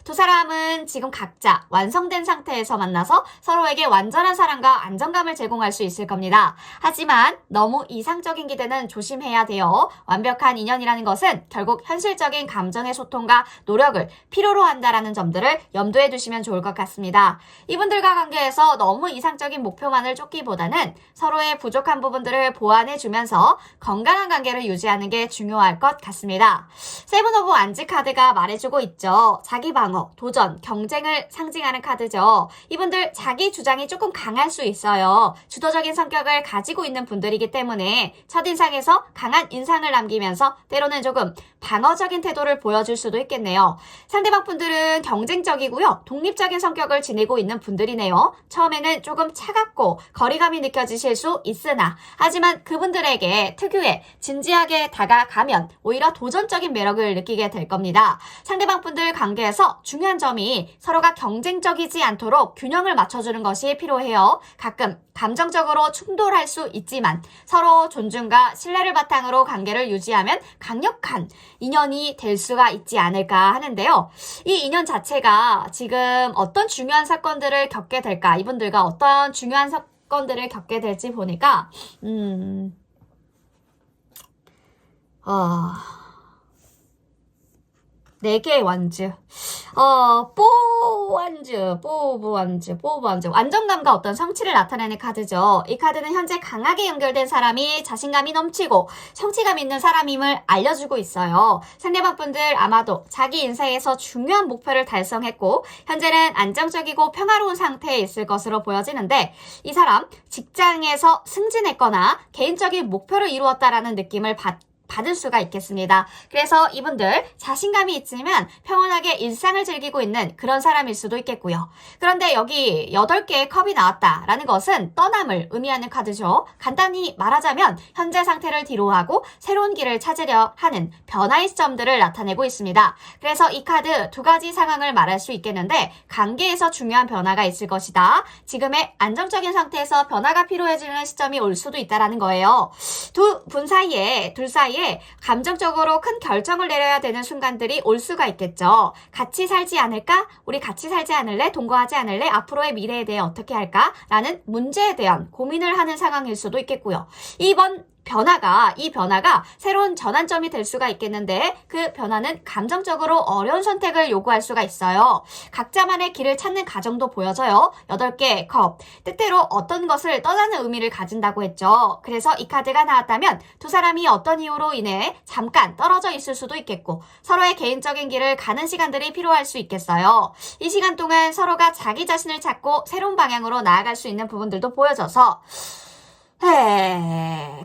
두 사람은 지금 각자 완성된 상태에서 만나서 서로에게 완전한 사랑과 안정감을 제공할 수 있을 겁니다. 하지만 너무 이상적인 기대는 조심해야 돼요. 완벽한 인연이라는 것은 결국 현실적인 감정의 소통과 노력을 필요로 한다라는 점들을 염두에 두시면 좋을 것 같습니다. 이분들과 관계에서 너무 이상적인 목표만을 쫓기보다는 서로의 부족한 부분들을 보완해주면서 건강한 관계를 유지하는 게 중요할 것 같습니다. 세븐 오브 완즈 카드가 말해주고 있죠. 자기 방어, 도전, 경쟁을 상징하는 카드죠. 이분들 자기 주장이 조금 강할 수 있어요. 주도적인 성격을 가지고 있는 분들이기 때문에 첫인상에서 강한 인상을 남기면서 때로는 조금 방어적인 태도를 보여줄 수도 있겠네요. 상대방 분들은 경쟁적이고요. 독립적인 성격을 지니고 있는 분들이네요. 처음에는 조금 차갑고 거리감이 느껴지실 수 있으나 하지만 그분들에게 특유의 진지하게 다가가면 오히려 도전적인 매력을 느끼게 될 겁니다. 상대방 분들 관계에서 중요한 점이 서로가 경쟁적이지 않도록 균형을 맞춰주는 것이 필요해요. 가끔 감정적으로 충돌할 수 있지만 서로 존중과 신뢰를 바탕으로 관계를 유지하면 강력한 인연이 될 수가 있지 않을까 하는데요. 이 인연 자체가 지금 어떤 중요한 사건들을 겪게 될까? 이분들과 어떤 중요한 사건들을 겪게 될지 보니까 4개의 완즈. 뽀브완즈. 안정감과 어떤 성취를 나타내는 카드죠. 이 카드는 현재 강하게 연결된 사람이 자신감이 넘치고 성취감 있는 사람임을 알려주고 있어요. 상대방 분들 아마도 자기 인생에서 중요한 목표를 달성했고 현재는 안정적이고 평화로운 상태에 있을 것으로 보여지는데 이 사람 직장에서 승진했거나 개인적인 목표를 이루었다라는 느낌을 받을 수가 있겠습니다. 그래서 이분들 자신감이 있지만 평온하게 일상을 즐기고 있는 그런 사람일 수도 있겠고요. 그런데 여기 8개의 컵이 나왔다라는 것은 떠남을 의미하는 카드죠. 간단히 말하자면 현재 상태를 뒤로하고 새로운 길을 찾으려 하는 변화의 시점들을 나타내고 있습니다. 그래서 이 카드 2가지 상황을 말할 수 있겠는데 관계에서 중요한 변화가 있을 것이다. 지금의 안정적인 상태에서 변화가 필요해지는 시점이 올 수도 있다라는 거예요. 둘 사이에 감정적으로 큰 결정을 내려야 되는 순간들이 올 수가 있겠죠. 같이 살지 않을까? 우리 같이 살지 않을래? 동거하지 않을래? 앞으로의 미래에 대해 어떻게 할까? 라는 문제에 대한 고민을 하는 상황일 수도 있겠고요. 이 변화가 새로운 전환점이 될 수가 있겠는데 그 변화는 감정적으로 어려운 선택을 요구할 수가 있어요. 각자만의 길을 찾는 과정도 보여져요. 8개의 컵. 때때로 어떤 것을 떠나는 의미를 가진다고 했죠. 그래서 이 카드가 나왔다면 두 사람이 어떤 이유로 인해 잠깐 떨어져 있을 수도 있겠고 서로의 개인적인 길을 가는 시간들이 필요할 수 있겠어요. 이 시간 동안 서로가 자기 자신을 찾고 새로운 방향으로 나아갈 수 있는 부분들도 보여져서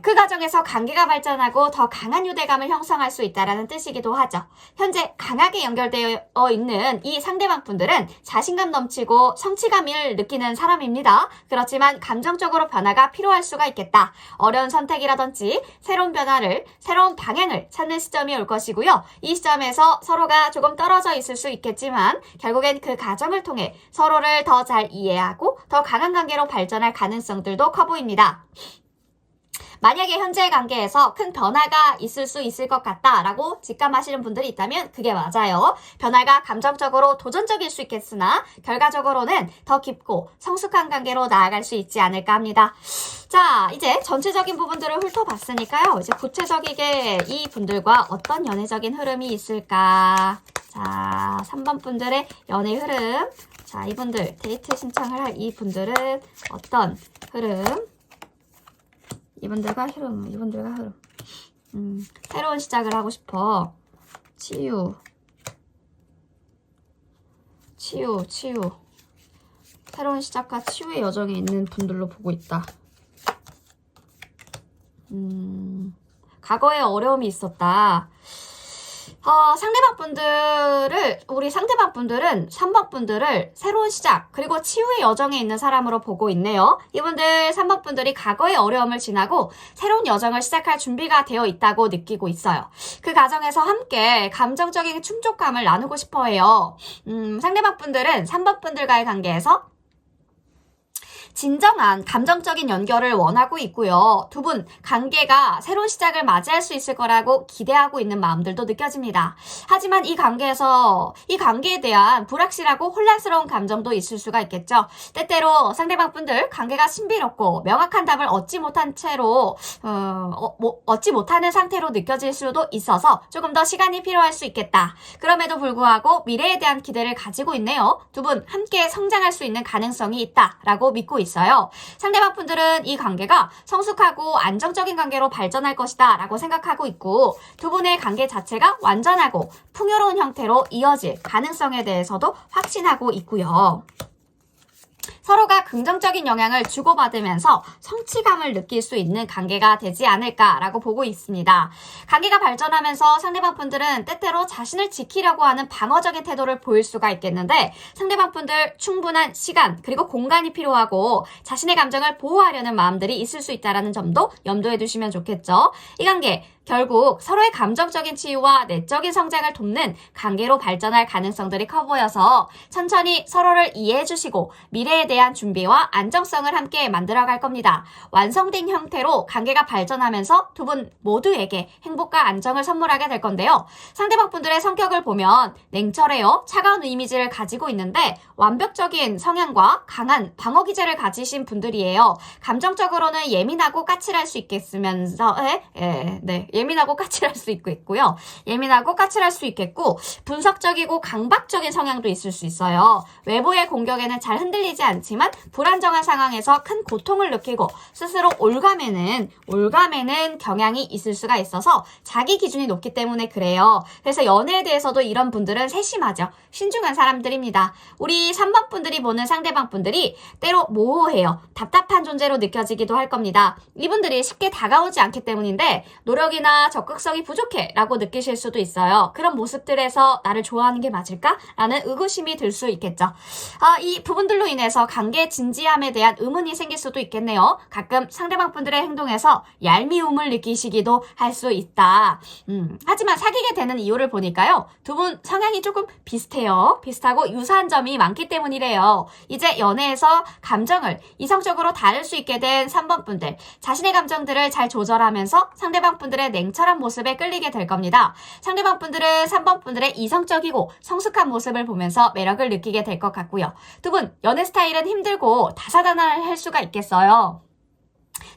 그 과정에서 관계가 발전하고 더 강한 유대감을 형성할 수 있다는 뜻이기도 하죠. 현재 강하게 연결되어 있는 이 상대방 분들은 자신감 넘치고 성취감을 느끼는 사람입니다. 그렇지만 감정적으로 변화가 필요할 수가 있겠다. 어려운 선택이라든지 새로운 방향을 찾는 시점이 올 것이고요. 이 시점에서 서로가 조금 떨어져 있을 수 있겠지만 결국엔 그 과정을 통해 서로를 더 잘 이해하고 더 강한 관계로 발전할 가능성들도 커 보입니다. 만약에 현재 관계에서 큰 변화가 있을 수 있을 것 같다라고 직감하시는 분들이 있다면 그게 맞아요. 변화가 감정적으로 도전적일 수 있겠으나 결과적으로는 더 깊고 성숙한 관계로 나아갈 수 있지 않을까 합니다. 자, 이제 전체적인 부분들을 훑어봤으니까요. 이제 구체적이게 이 분들과 어떤 연애적인 흐름이 있을까? 자, 3번 분들의 연애 흐름. 자, 이분들 데이트 신청을 할 이 분들은 어떤 흐름? 이분들과 흐름. 새로운 시작을 하고 싶어. 치유. 새로운 시작과 치유의 여정에 있는 분들로 보고 있다. 과거에 어려움이 있었다. 우리 상대방 분들은 3번 분들을 새로운 시작 그리고 치유의 여정에 있는 사람으로 보고 있네요. 이분들 3번 분들이 과거의 어려움을 지나고 새로운 여정을 시작할 준비가 되어 있다고 느끼고 있어요. 그 과정에서 함께 감정적인 충족감을 나누고 싶어 해요. 상대방 분들은 3번 분들과의 관계에서 진정한 감정적인 연결을 원하고 있고요. 두 분 관계가 새로운 시작을 맞이할 수 있을 거라고 기대하고 있는 마음들도 느껴집니다. 하지만 이 관계에 대한 불확실하고 혼란스러운 감정도 있을 수가 있겠죠. 때때로 상대방 분들 관계가 신비롭고 명확한 답을 얻지 못한 채로 얻지 못하는 상태로 느껴질 수도 있어서 조금 더 시간이 필요할 수 있겠다. 그럼에도 불구하고 미래에 대한 기대를 가지고 있네요. 두 분 함께 성장할 수 있는 가능성이 있다라고 믿고 있어요. 상대방 분들은 이 관계가 성숙하고 안정적인 관계로 발전할 것이다 라고 생각하고 있고, 두 분의 관계 자체가 완전하고 풍요로운 형태로 이어질 가능성에 대해서도 확신하고 있고요. 서로가 긍정적인 영향을 주고받으면서 성취감을 느낄 수 있는 관계가 되지 않을까라고 보고 있습니다. 관계가 발전하면서 상대방 분들은 때때로 자신을 지키려고 하는 방어적인 태도를 보일 수가 있겠는데, 상대방 분들 충분한 시간 그리고 공간이 필요하고 자신의 감정을 보호하려는 마음들이 있을 수 있다는 점도 염두에 두시면 좋겠죠. 이 관계 결국 서로의 감정적인 치유와 내적인 성장을 돕는 관계로 발전할 가능성들이 커 보여서 천천히 서로를 이해해 주시고 미래에 대한 준비와 안정성을 함께 만들어갈 겁니다. 완성된 형태로 관계가 발전하면서 두 분 모두에게 행복과 안정을 선물하게 될 건데요. 상대방 분들의 성격을 보면 냉철해요. 차가운 이미지를 가지고 있는데 완벽적인 성향과 강한 방어 기제를 가지신 분들이에요. 감정적으로는 예민하고 까칠할 수 있겠으면서 예민하고 까칠할 수 있고요. 예민하고 까칠할 수 있겠고, 분석적이고 강박적인 성향도 있을 수 있어요. 외부의 공격에는 잘 흔들리지 않지만 불안정한 상황에서 큰 고통을 느끼고 스스로 올가매는 경향이 있을 수가 있어서 자기 기준이 높기 때문에 그래요. 그래서 연애에 대해서도 이런 분들은 세심하죠. 신중한 사람들입니다. 우리 3번 분들이 보는 상대방 분들이 때로 모호해요. 답답한 존재로 느껴지기도 할 겁니다. 이분들이 쉽게 다가오지 않기 때문인데 노력이나 적극성이 부족해 라고 느끼실 수도 있어요. 그런 모습들에서 나를 좋아하는 게 맞을까? 라는 의구심이 들 수 있겠죠. 이 부분들로 인해서 관계 진지함에 대한 의문이 생길 수도 있겠네요. 가끔 상대방 분들의 행동에서 얄미움을 느끼시기도 할 수 있다. 하지만 사귀게 되는 이유를 보니까요. 두 분 성향이 조금 비슷해요. 비슷하고 유사한 점이 많기 때문이래요. 이제 연애에서 감정을 이성적으로 다룰 수 있게 된 3번 분들, 자신의 감정들을 잘 조절하면서 상대방 분들의 냉철한 모습에 끌리게 될 겁니다. 상대방 분들은 3번 분들의 이성적이고 성숙한 모습을 보면서 매력을 느끼게 될 것 같고요. 두 분 연애 스타일은 힘들고 다사다난할 수가 있겠어요.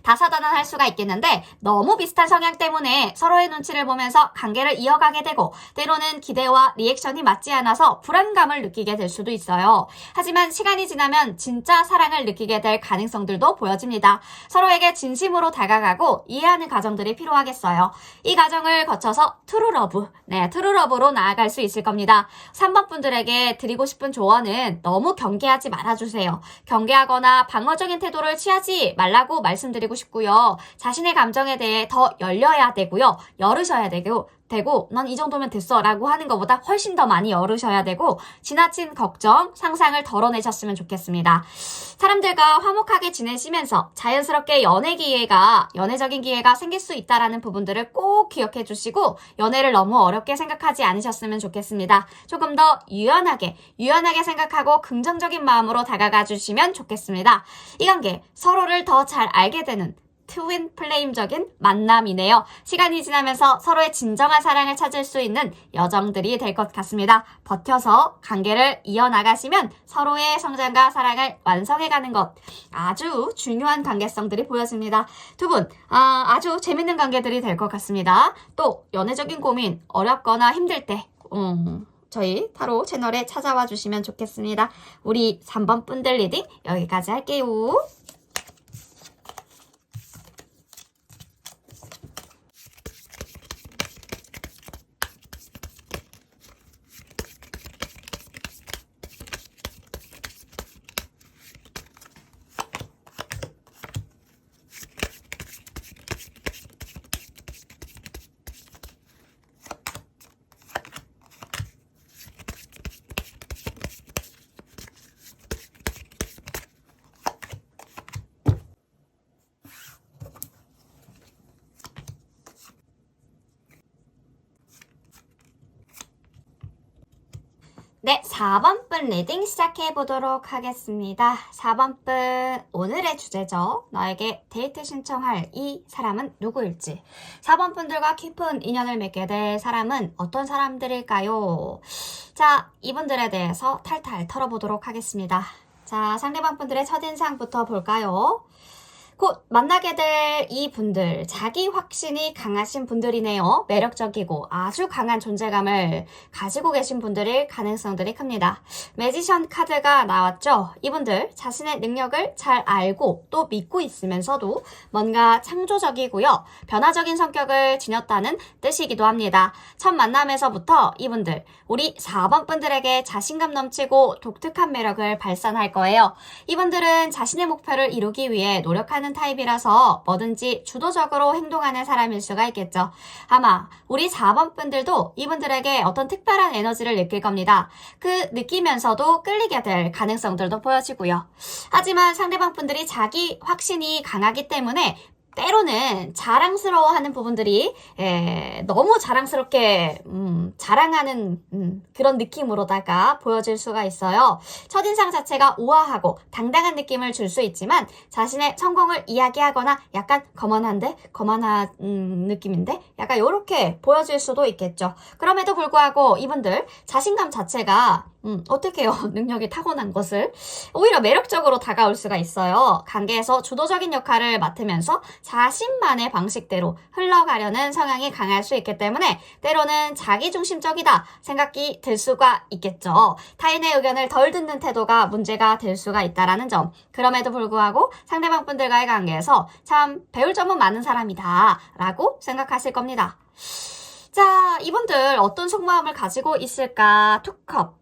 다사다난할 수가 있겠는데 너무 비슷한 성향 때문에 서로의 눈치를 보면서 관계를 이어가게 되고, 때로는 기대와 리액션이 맞지 않아서 불안감을 느끼게 될 수도 있어요. 하지만 시간이 지나면 진짜 사랑을 느끼게 될 가능성들도 보여집니다. 서로에게 진심으로 다가가고 이해하는 과정들이 필요하겠어요. 이 과정을 거쳐서 트루러브로 나아갈 수 있을 겁니다. 3번 분들에게 드리고 싶은 조언은 너무 경계하지 말아주세요. 경계하거나 방어적인 태도를 취하지 말라고 말씀드리고 싶고요. 자신의 감정에 대해 더 열려야 되고요. 열으셔야 되고 난 이 정도면 됐어 라고 하는 것보다 훨씬 더 많이 열으셔야 되고, 지나친 걱정, 상상을 덜어내셨으면 좋겠습니다. 사람들과 화목하게 지내시면서 자연스럽게 연애적인 기회가 생길 수 있다라는 부분들을 꼭 기억해 주시고, 연애를 너무 어렵게 생각하지 않으셨으면 좋겠습니다. 조금 더 유연하게 생각하고 긍정적인 마음으로 다가가 주시면 좋겠습니다. 이 관계 서로를 더 잘 알게 되는 트윈 플레임적인 만남이네요. 시간이 지나면서 서로의 진정한 사랑을 찾을 수 있는 여정들이 될 것 같습니다. 버텨서 관계를 이어나가시면 서로의 성장과 사랑을 완성해가는 것, 아주 중요한 관계성들이 보여집니다. 두 분 아주 재밌는 관계들이 될 것 같습니다. 또 연애적인 고민, 어렵거나 힘들 때 저희 타로 채널에 찾아와 주시면 좋겠습니다. 우리 3번 분들 리딩 여기까지 할게요. 네, 4번 분 리딩 시작해 보도록 하겠습니다. 4번 분 오늘의 주제죠. 너에게 데이트 신청할 이 사람은 누구일지. 4번 분들과 깊은 인연을 맺게 될 사람은 어떤 사람들일까요? 자, 이분들에 대해서 탈탈 털어보도록 하겠습니다. 자, 상대방 분들의 첫인상부터 볼까요? 곧 만나게 될 이 분들, 자기 확신이 강하신 분들이네요. 매력적이고 아주 강한 존재감을 가지고 계신 분들일 가능성들이 큽니다. 매지션 카드가 나왔죠. 이분들 자신의 능력을 잘 알고 또 믿고 있으면서도 뭔가 창조적이고요. 변화적인 성격을 지녔다는 뜻이기도 합니다. 첫 만남에서부터 이분들, 우리 4번 분들에게 자신감 넘치고 독특한 매력을 발산할 거예요. 이분들은 자신의 목표를 이루기 위해 노력하는 타입이라서 뭐든지 주도적으로 행동하는 사람일 수가 있겠죠. 아마 우리 4번 분들도 이분들에게 어떤 특별한 에너지를 느낄 겁니다. 그 느끼면서도 끌리게 될 가능성들도 보여지고요. 하지만 상대방 분들이 자기 확신이 강하기 때문에 때로는 자랑스러워하는 부분들이 너무 자랑스럽게 자랑하는 그런 느낌으로다가 보여질 수가 있어요. 첫인상 자체가 우아하고 당당한 느낌을 줄 수 있지만 자신의 성공을 이야기하거나 약간 거만한 느낌인데 약간 이렇게 보여질 수도 있겠죠. 그럼에도 불구하고 이분들 자신감 자체가 어떻게요? 능력이 타고난 것을 오히려 매력적으로 다가올 수가 있어요. 관계에서 주도적인 역할을 맡으면서 자신만의 방식대로 흘러가려는 성향이 강할 수 있기 때문에 때로는 자기중심적이다 생각이 들 수가 있겠죠. 타인의 의견을 덜 듣는 태도가 문제가 될 수가 있다는 점. 그럼에도 불구하고 상대방 분들과의 관계에서 참 배울 점은 많은 사람이다 라고 생각하실 겁니다. 자, 이분들 어떤 속마음을 가지고 있을까?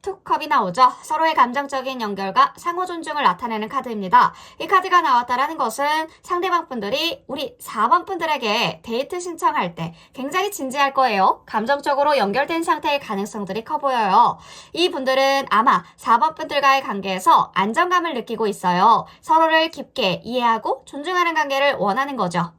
투컵이 나오죠. 서로의 감정적인 연결과 상호 존중을 나타내는 카드입니다. 이 카드가 나왔다라는 것은 상대방 분들이 우리 4번 분들에게 데이트 신청할 때 굉장히 진지할 거예요. 감정적으로 연결된 상태의 가능성들이 커 보여요. 이 분들은 아마 4번 분들과의 관계에서 안정감을 느끼고 있어요. 서로를 깊게 이해하고 존중하는 관계를 원하는 거죠.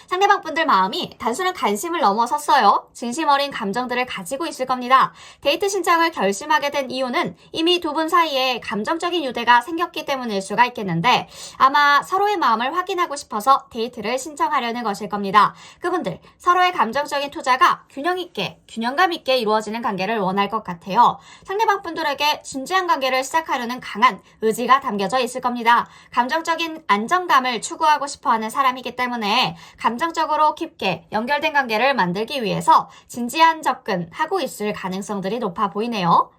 상대방 분들 마음이 단순한 관심을 넘어섰어요. 진심 어린 감정들을 가지고 있을 겁니다. 데이트 신청을 결심하게 된 이유는 이미 두 분 사이에 감정적인 유대가 생겼기 때문일 수가 있겠는데 아마 서로의 마음을 확인하고 싶어서 데이트를 신청하려는 것일 겁니다. 그분들 서로의 감정적인 투자가 균형 있게, 균형감 있게 이루어지는 관계를 원할 것 같아요. 상대방 분들에게 진지한 관계를 시작하려는 강한 의지가 담겨져 있을 겁니다. 감정적인 안정감을 추구하고 싶어하는 사람이기 때문에 감정적으로 깊게 연결된 관계를 만들기 위해서 진지한 접근하고 있을 가능성들이 높아 보이네요.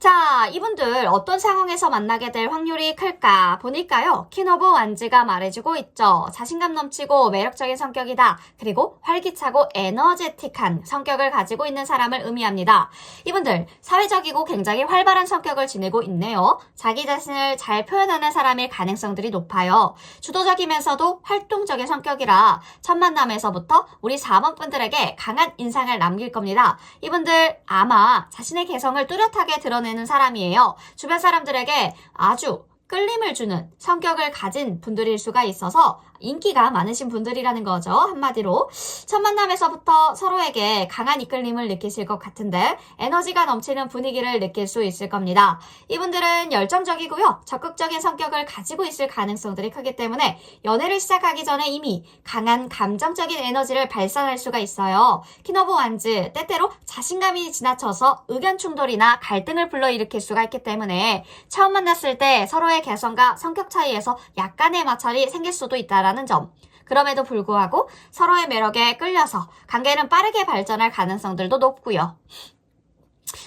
자, 이분들 어떤 상황에서 만나게 될 확률이 클까 보니까요. 퀸 오브 완즈가 말해주고 있죠. 자신감 넘치고 매력적인 성격이다. 그리고 활기차고 에너제틱한 성격을 가지고 있는 사람을 의미합니다. 이분들 사회적이고 굉장히 활발한 성격을 지니고 있네요. 자기 자신을 잘 표현하는 사람일 가능성들이 높아요. 주도적이면서도 활동적인 성격이라 첫 만남에서부터 우리 4번 분들에게 강한 인상을 남길 겁니다. 이분들 아마 자신의 개성을 뚜렷하게 드러내는 사람이에요. 주변 사람들에게 아주 끌림을 주는 성격을 가진 분들일 수가 있어서 인기가 많으신 분들이라는 거죠. 한마디로 첫 만남에서부터 서로에게 강한 이끌림을 느끼실 것 같은데 에너지가 넘치는 분위기를 느낄 수 있을 겁니다. 이분들은 열정적이고요. 적극적인 성격을 가지고 있을 가능성들이 크기 때문에 연애를 시작하기 전에 이미 강한 감정적인 에너지를 발산할 수가 있어요. 퀸 오브 완즈, 때때로 자신감이 지나쳐서 의견 충돌이나 갈등을 불러일으킬 수가 있기 때문에 처음 만났을 때 서로의 개성과 성격 차이에서 약간의 마찰이 생길 수도 있다라는 점. 그럼에도 불구하고 서로의 매력에 끌려서 관계는 빠르게 발전할 가능성들도 높고요.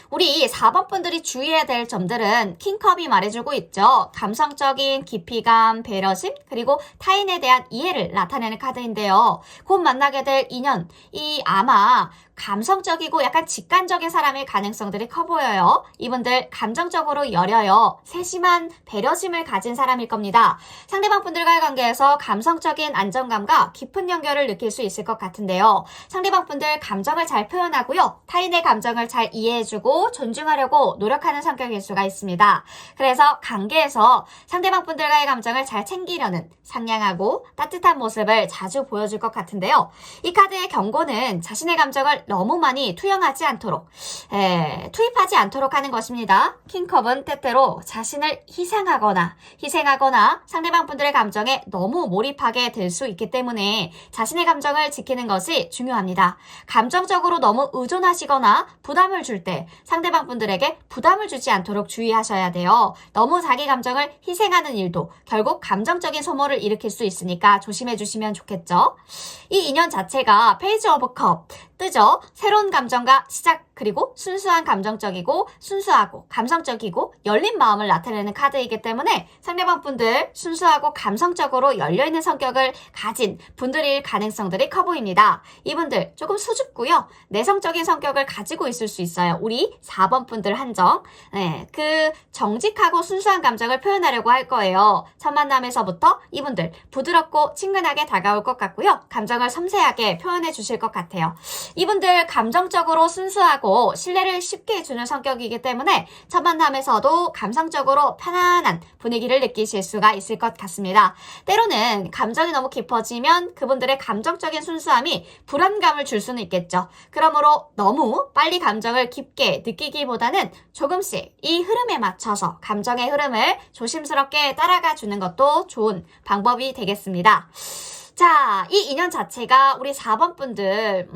우리 4번 분들이 주의해야 될 점들은 킹컵이 말해주고 있죠. 감성적인 깊이감, 배려심, 그리고 타인에 대한 이해를 나타내는 카드인데요. 곧 만나게 될 인연, 이 아마 감성적이고 약간 직관적인 사람일 가능성들이 커 보여요. 이분들 감정적으로 여려요. 세심한 배려심을 가진 사람일 겁니다. 상대방 분들과의 관계에서 감성적인 안정감과 깊은 연결을 느낄 수 있을 것 같은데요. 상대방 분들 감정을 잘 표현하고요. 타인의 감정을 잘 이해해주고 존중하려고 노력하는 성격일 수가 있습니다. 그래서 관계에서 상대방 분들과의 감정을 잘 챙기려는 상냥하고 따뜻한 모습을 자주 보여줄 것 같은데요. 이 카드의 경고는 자신의 감정을 너무 많이 투영하지 않도록, 투입하지 않도록 하는 것입니다. 킹컵은 때때로 자신을 희생하거나 상대방 분들의 감정에 너무 몰입하게 될 수 있기 때문에 자신의 감정을 지키는 것이 중요합니다. 감정적으로 너무 의존하시거나 부담을 줄 때 상대방 분들에게 부담을 주지 않도록 주의하셔야 돼요. 너무 자기 감정을 희생하는 일도 결국 감정적인 소모를 일으킬 수 있으니까 조심해 주시면 좋겠죠. 이 인연 자체가 페이지 오브 컵 뜨죠. 새로운 감정과 시작, 그리고 순수한 감정적이고 순수하고 감성적이고 열린 마음을 나타내는 카드이기 때문에 상대방 분들 순수하고 감성적으로 열려있는 성격을 가진 분들일 가능성들이 커 보입니다. 이분들 조금 수줍고요. 내성적인 성격을 가지고 있을 수 있어요. 우리 4번 분들 한정. 그 정직하고 순수한 감정을 표현하려고 할 거예요. 첫 만남에서부터 이분들 부드럽고 친근하게 다가올 것 같고요. 감정을 섬세하게 표현해 주실 것 같아요. 이분들 감정적으로 순수하고 신뢰를 쉽게 주는 성격이기 때문에 첫 만남에서도 감성적으로 편안한 분위기를 느끼실 수가 있을 것 같습니다. 때로는 감정이 너무 깊어지면 그분들의 감정적인 순수함이 불안감을 줄 수는 있겠죠. 그러므로 너무 빨리 감정을 깊게 느끼기보다는 조금씩 이 흐름에 맞춰서 감정의 흐름을 조심스럽게 따라가 주는 것도 좋은 방법이 되겠습니다. 자, 이 인연 자체가 우리 4번 분들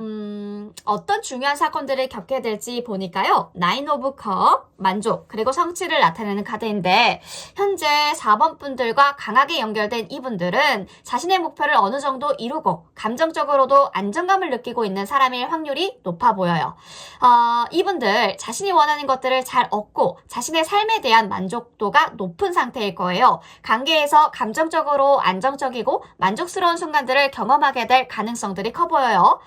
어떤 중요한 사건들을 겪게 될지 보니까요. 나인 오브 컵, 만족, 그리고 성취를 나타내는 카드인데 현재 4번 분들과 강하게 연결된 이분들은 자신의 목표를 어느 정도 이루고 감정적으로도 안정감을 느끼고 있는 사람일 확률이 높아 보여요. 이분들 자신이 원하는 것들을 잘 얻고 자신의 삶에 대한 만족도가 높은 상태일 거예요. 관계에서 감정적으로 안정적이고 만족스러운 순간들을 경험하게 될 가능성들이 커 보여요.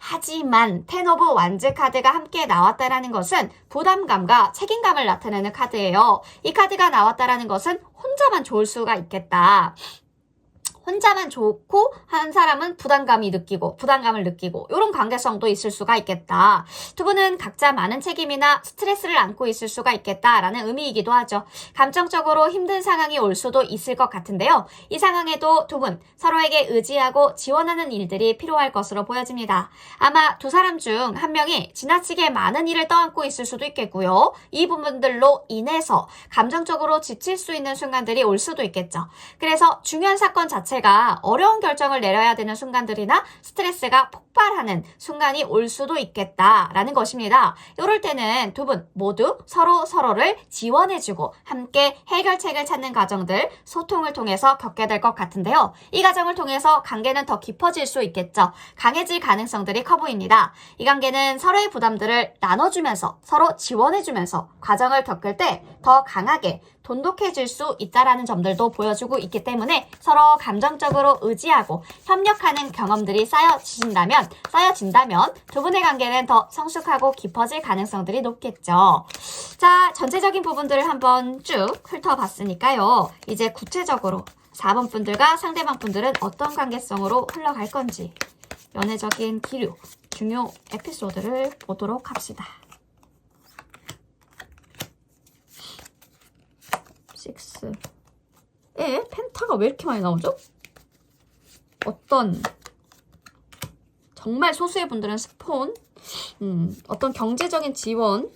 하지만 텐 오브 완즈 카드가 함께 나왔다라는 것은 부담감과 책임감을 나타내는 카드예요. 이 카드가 나왔다라는 것은 혼자만 좋을 수가 있겠다. 혼자만 좋고 한 사람은 부담감을 느끼고 이런 관계성도 있을 수가 있겠다. 두 분은 각자 많은 책임이나 스트레스를 안고 있을 수가 있겠다라는 의미이기도 하죠. 감정적으로 힘든 상황이 올 수도 있을 것 같은데요. 이 상황에도 두 분 서로에게 의지하고 지원하는 일들이 필요할 것으로 보여집니다. 아마 두 사람 중 한 명이 지나치게 많은 일을 떠안고 있을 수도 있겠고요. 이 부분들로 인해서 감정적으로 지칠 수 있는 순간들이 올 수도 있겠죠. 그래서 중요한 사건 자체가 어려운 결정을 내려야 되는 순간들이나 스트레스가 폭발하는 순간이 올 수도 있겠다라는 것입니다. 이럴 때는 두 분 모두 서로를 지원해주고 함께 해결책을 찾는 과정들, 소통을 통해서 겪게 될 것 같은데요. 이 과정을 통해서 관계는 더 깊어질 수 있겠죠. 강해질 가능성들이 커 보입니다. 이 관계는 서로의 부담들을 나눠주면서 서로 지원해주면서 과정을 겪을 때 더 강하게 돈독해질 수 있다라는 점들도 보여주고 있기 때문에 서로 감정적으로 의지하고 협력하는 경험들이 쌓여진다면 두 분의 관계는 더 성숙하고 깊어질 가능성들이 높겠죠. 자, 전체적인 부분들을 한번 쭉 훑어봤으니까요. 이제 구체적으로 4번 분들과 상대방 분들은 어떤 관계성으로 흘러갈 건지 연애적인 기류, 중요 에피소드를 보도록 합시다. 6. 펜타가 왜 이렇게 많이 나오죠? 어떤 정말 소수의 분들은 스폰, 어떤 경제적인 지원,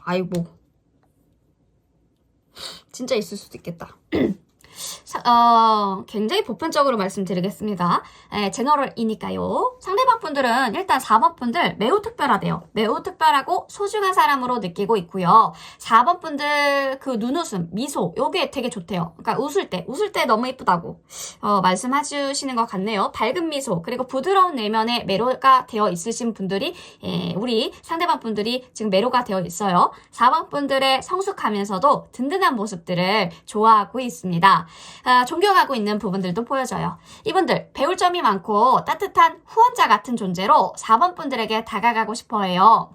아이고 진짜 있을 수도 있겠다. 굉장히 보편적으로 말씀드리겠습니다. 제너럴이니까요. 상대방 분들은 일단 4번 분들 매우 특별하대요. 매우 특별하고 소중한 사람으로 느끼고 있고요. 4번 분들 그 눈웃음, 미소 요게 되게 좋대요. 그러니까 웃을 때 너무 예쁘다고 말씀해 주시는 것 같네요. 밝은 미소 그리고 부드러운 내면에 매료가 되어 있으신 분들이 우리 상대방 분들이 지금 매료가 되어 있어요. 4번 분들의 성숙하면서도 든든한 모습들을 좋아하고 있습니다. 존경하고 있는 부분들도 보여져요. 이분들 배울 점이 많고 따뜻한 후원자 같은 존재로 4번 분들에게 다가가고 싶어 해요.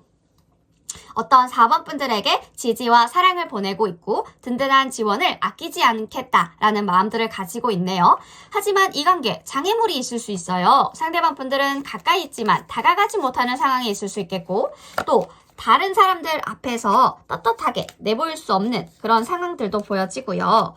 어떤 4번 분들에게 지지와 사랑을 보내고 있고 든든한 지원을 아끼지 않겠다라는 마음들을 가지고 있네요. 하지만 이 관계 장애물이 있을 수 있어요. 상대방 분들은 가까이 있지만 다가가지 못하는 상황이 있을 수 있겠고 또 다른 사람들 앞에서 떳떳하게 내보일 수 없는 그런 상황들도 보여지고요.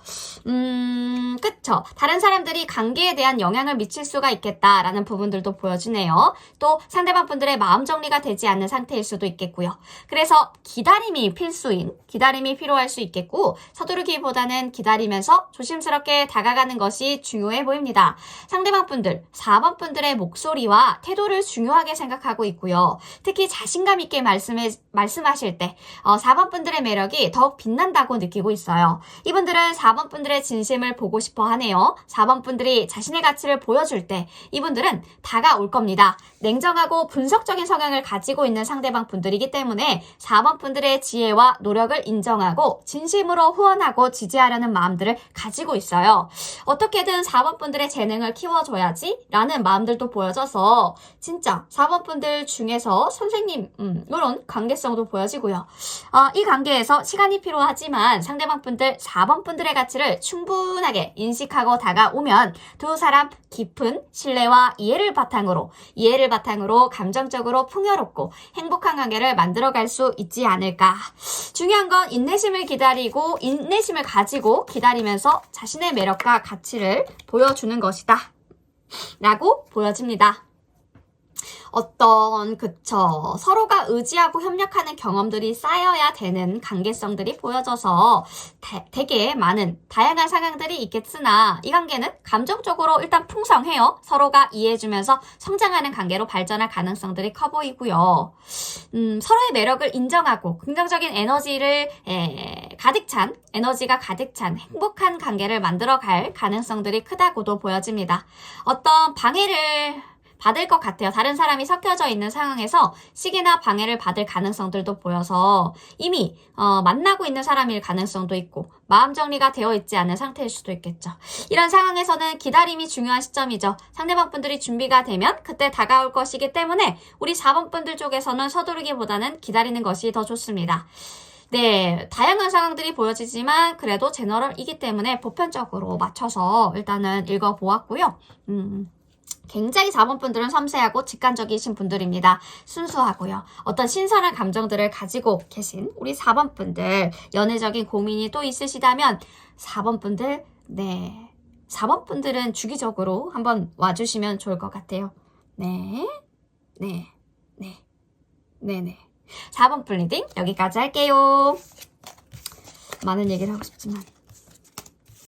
그쵸. 다른 사람들이 관계에 대한 영향을 미칠 수가 있겠다라는 부분들도 보여지네요. 또 상대방 분들의 마음 정리가 되지 않는 상태일 수도 있겠고요. 그래서 기다림이 필요할 수 있겠고, 서두르기보다는 기다리면서 조심스럽게 다가가는 것이 중요해 보입니다. 상대방 분들, 4번 분들의 목소리와 태도를 중요하게 생각하고 있고요. 특히 자신감 있게 말씀하실 때 4번 분들의 매력이 더욱 빛난다고 느끼고 있어요. 이분들은 4번 분들의 진심을 보고 싶어 하네요. 4번 분들이 자신의 가치를 보여줄 때 이분들은 다가올 겁니다. 냉정하고 분석적인 성향을 가지고 있는 상대방 분들이기 때문에 4번 분들의 지혜와 노력을 인정하고 진심으로 후원하고 지지하려는 마음들을 가지고 있어요. 어떻게든 4번 분들의 재능을 키워줘야지 라는 마음들도 보여져서 진짜 4번 분들 중에서 선생님 이런 관계성도 보여지고요. 이 관계에서 시간이 필요하지만 상대방 분들 4번 분들의 가치를 충분하게 인식하고 다가오면 두 사람 깊은 신뢰와 이해를 바탕으로 감정적으로 풍요롭고 행복한 관계를 만들어갈 수 있지 않을까. 중요한 건 인내심을 가지고 기다리면서 자신의 매력과 가치를 보여주는 것이다 라고 보여집니다. 서로가 의지하고 협력하는 경험들이 쌓여야 되는 관계성들이 보여져서 되게 많은 다양한 상황들이 있겠으나 이 관계는 감정적으로 일단 풍성해요. 서로가 이해해주면서 성장하는 관계로 발전할 가능성들이 커 보이고요. 서로의 매력을 인정하고 긍정적인 에너지가 가득 찬 행복한 관계를 만들어갈 가능성들이 크다고도 보여집니다. 어떤 방해를 받을 것 같아요. 다른 사람이 섞여져 있는 상황에서 시기나 방해를 받을 가능성들도 보여서 이미 만나고 있는 사람일 가능성도 있고 마음 정리가 되어 있지 않은 상태일 수도 있겠죠. 이런 상황에서는 기다림이 중요한 시점이죠. 상대방 분들이 준비가 되면 그때 다가올 것이기 때문에 우리 4번 분들 쪽에서는 서두르기보다는 기다리는 것이 더 좋습니다. 네, 다양한 상황들이 보여지지만 그래도 제너럴이기 때문에 보편적으로 맞춰서 일단은 읽어보았고요. 굉장히 4번 분들은 섬세하고 직관적이신 분들입니다. 순수하고요. 어떤 신선한 감정들을 가지고 계신 우리 4번 분들, 연애적인 고민이 또 있으시다면 4번 분들, 4번 분들은 주기적으로 한번 와주시면 좋을 것 같아요. 네. 4번 플리딩 여기까지 할게요. 많은 얘기를 하고 싶지만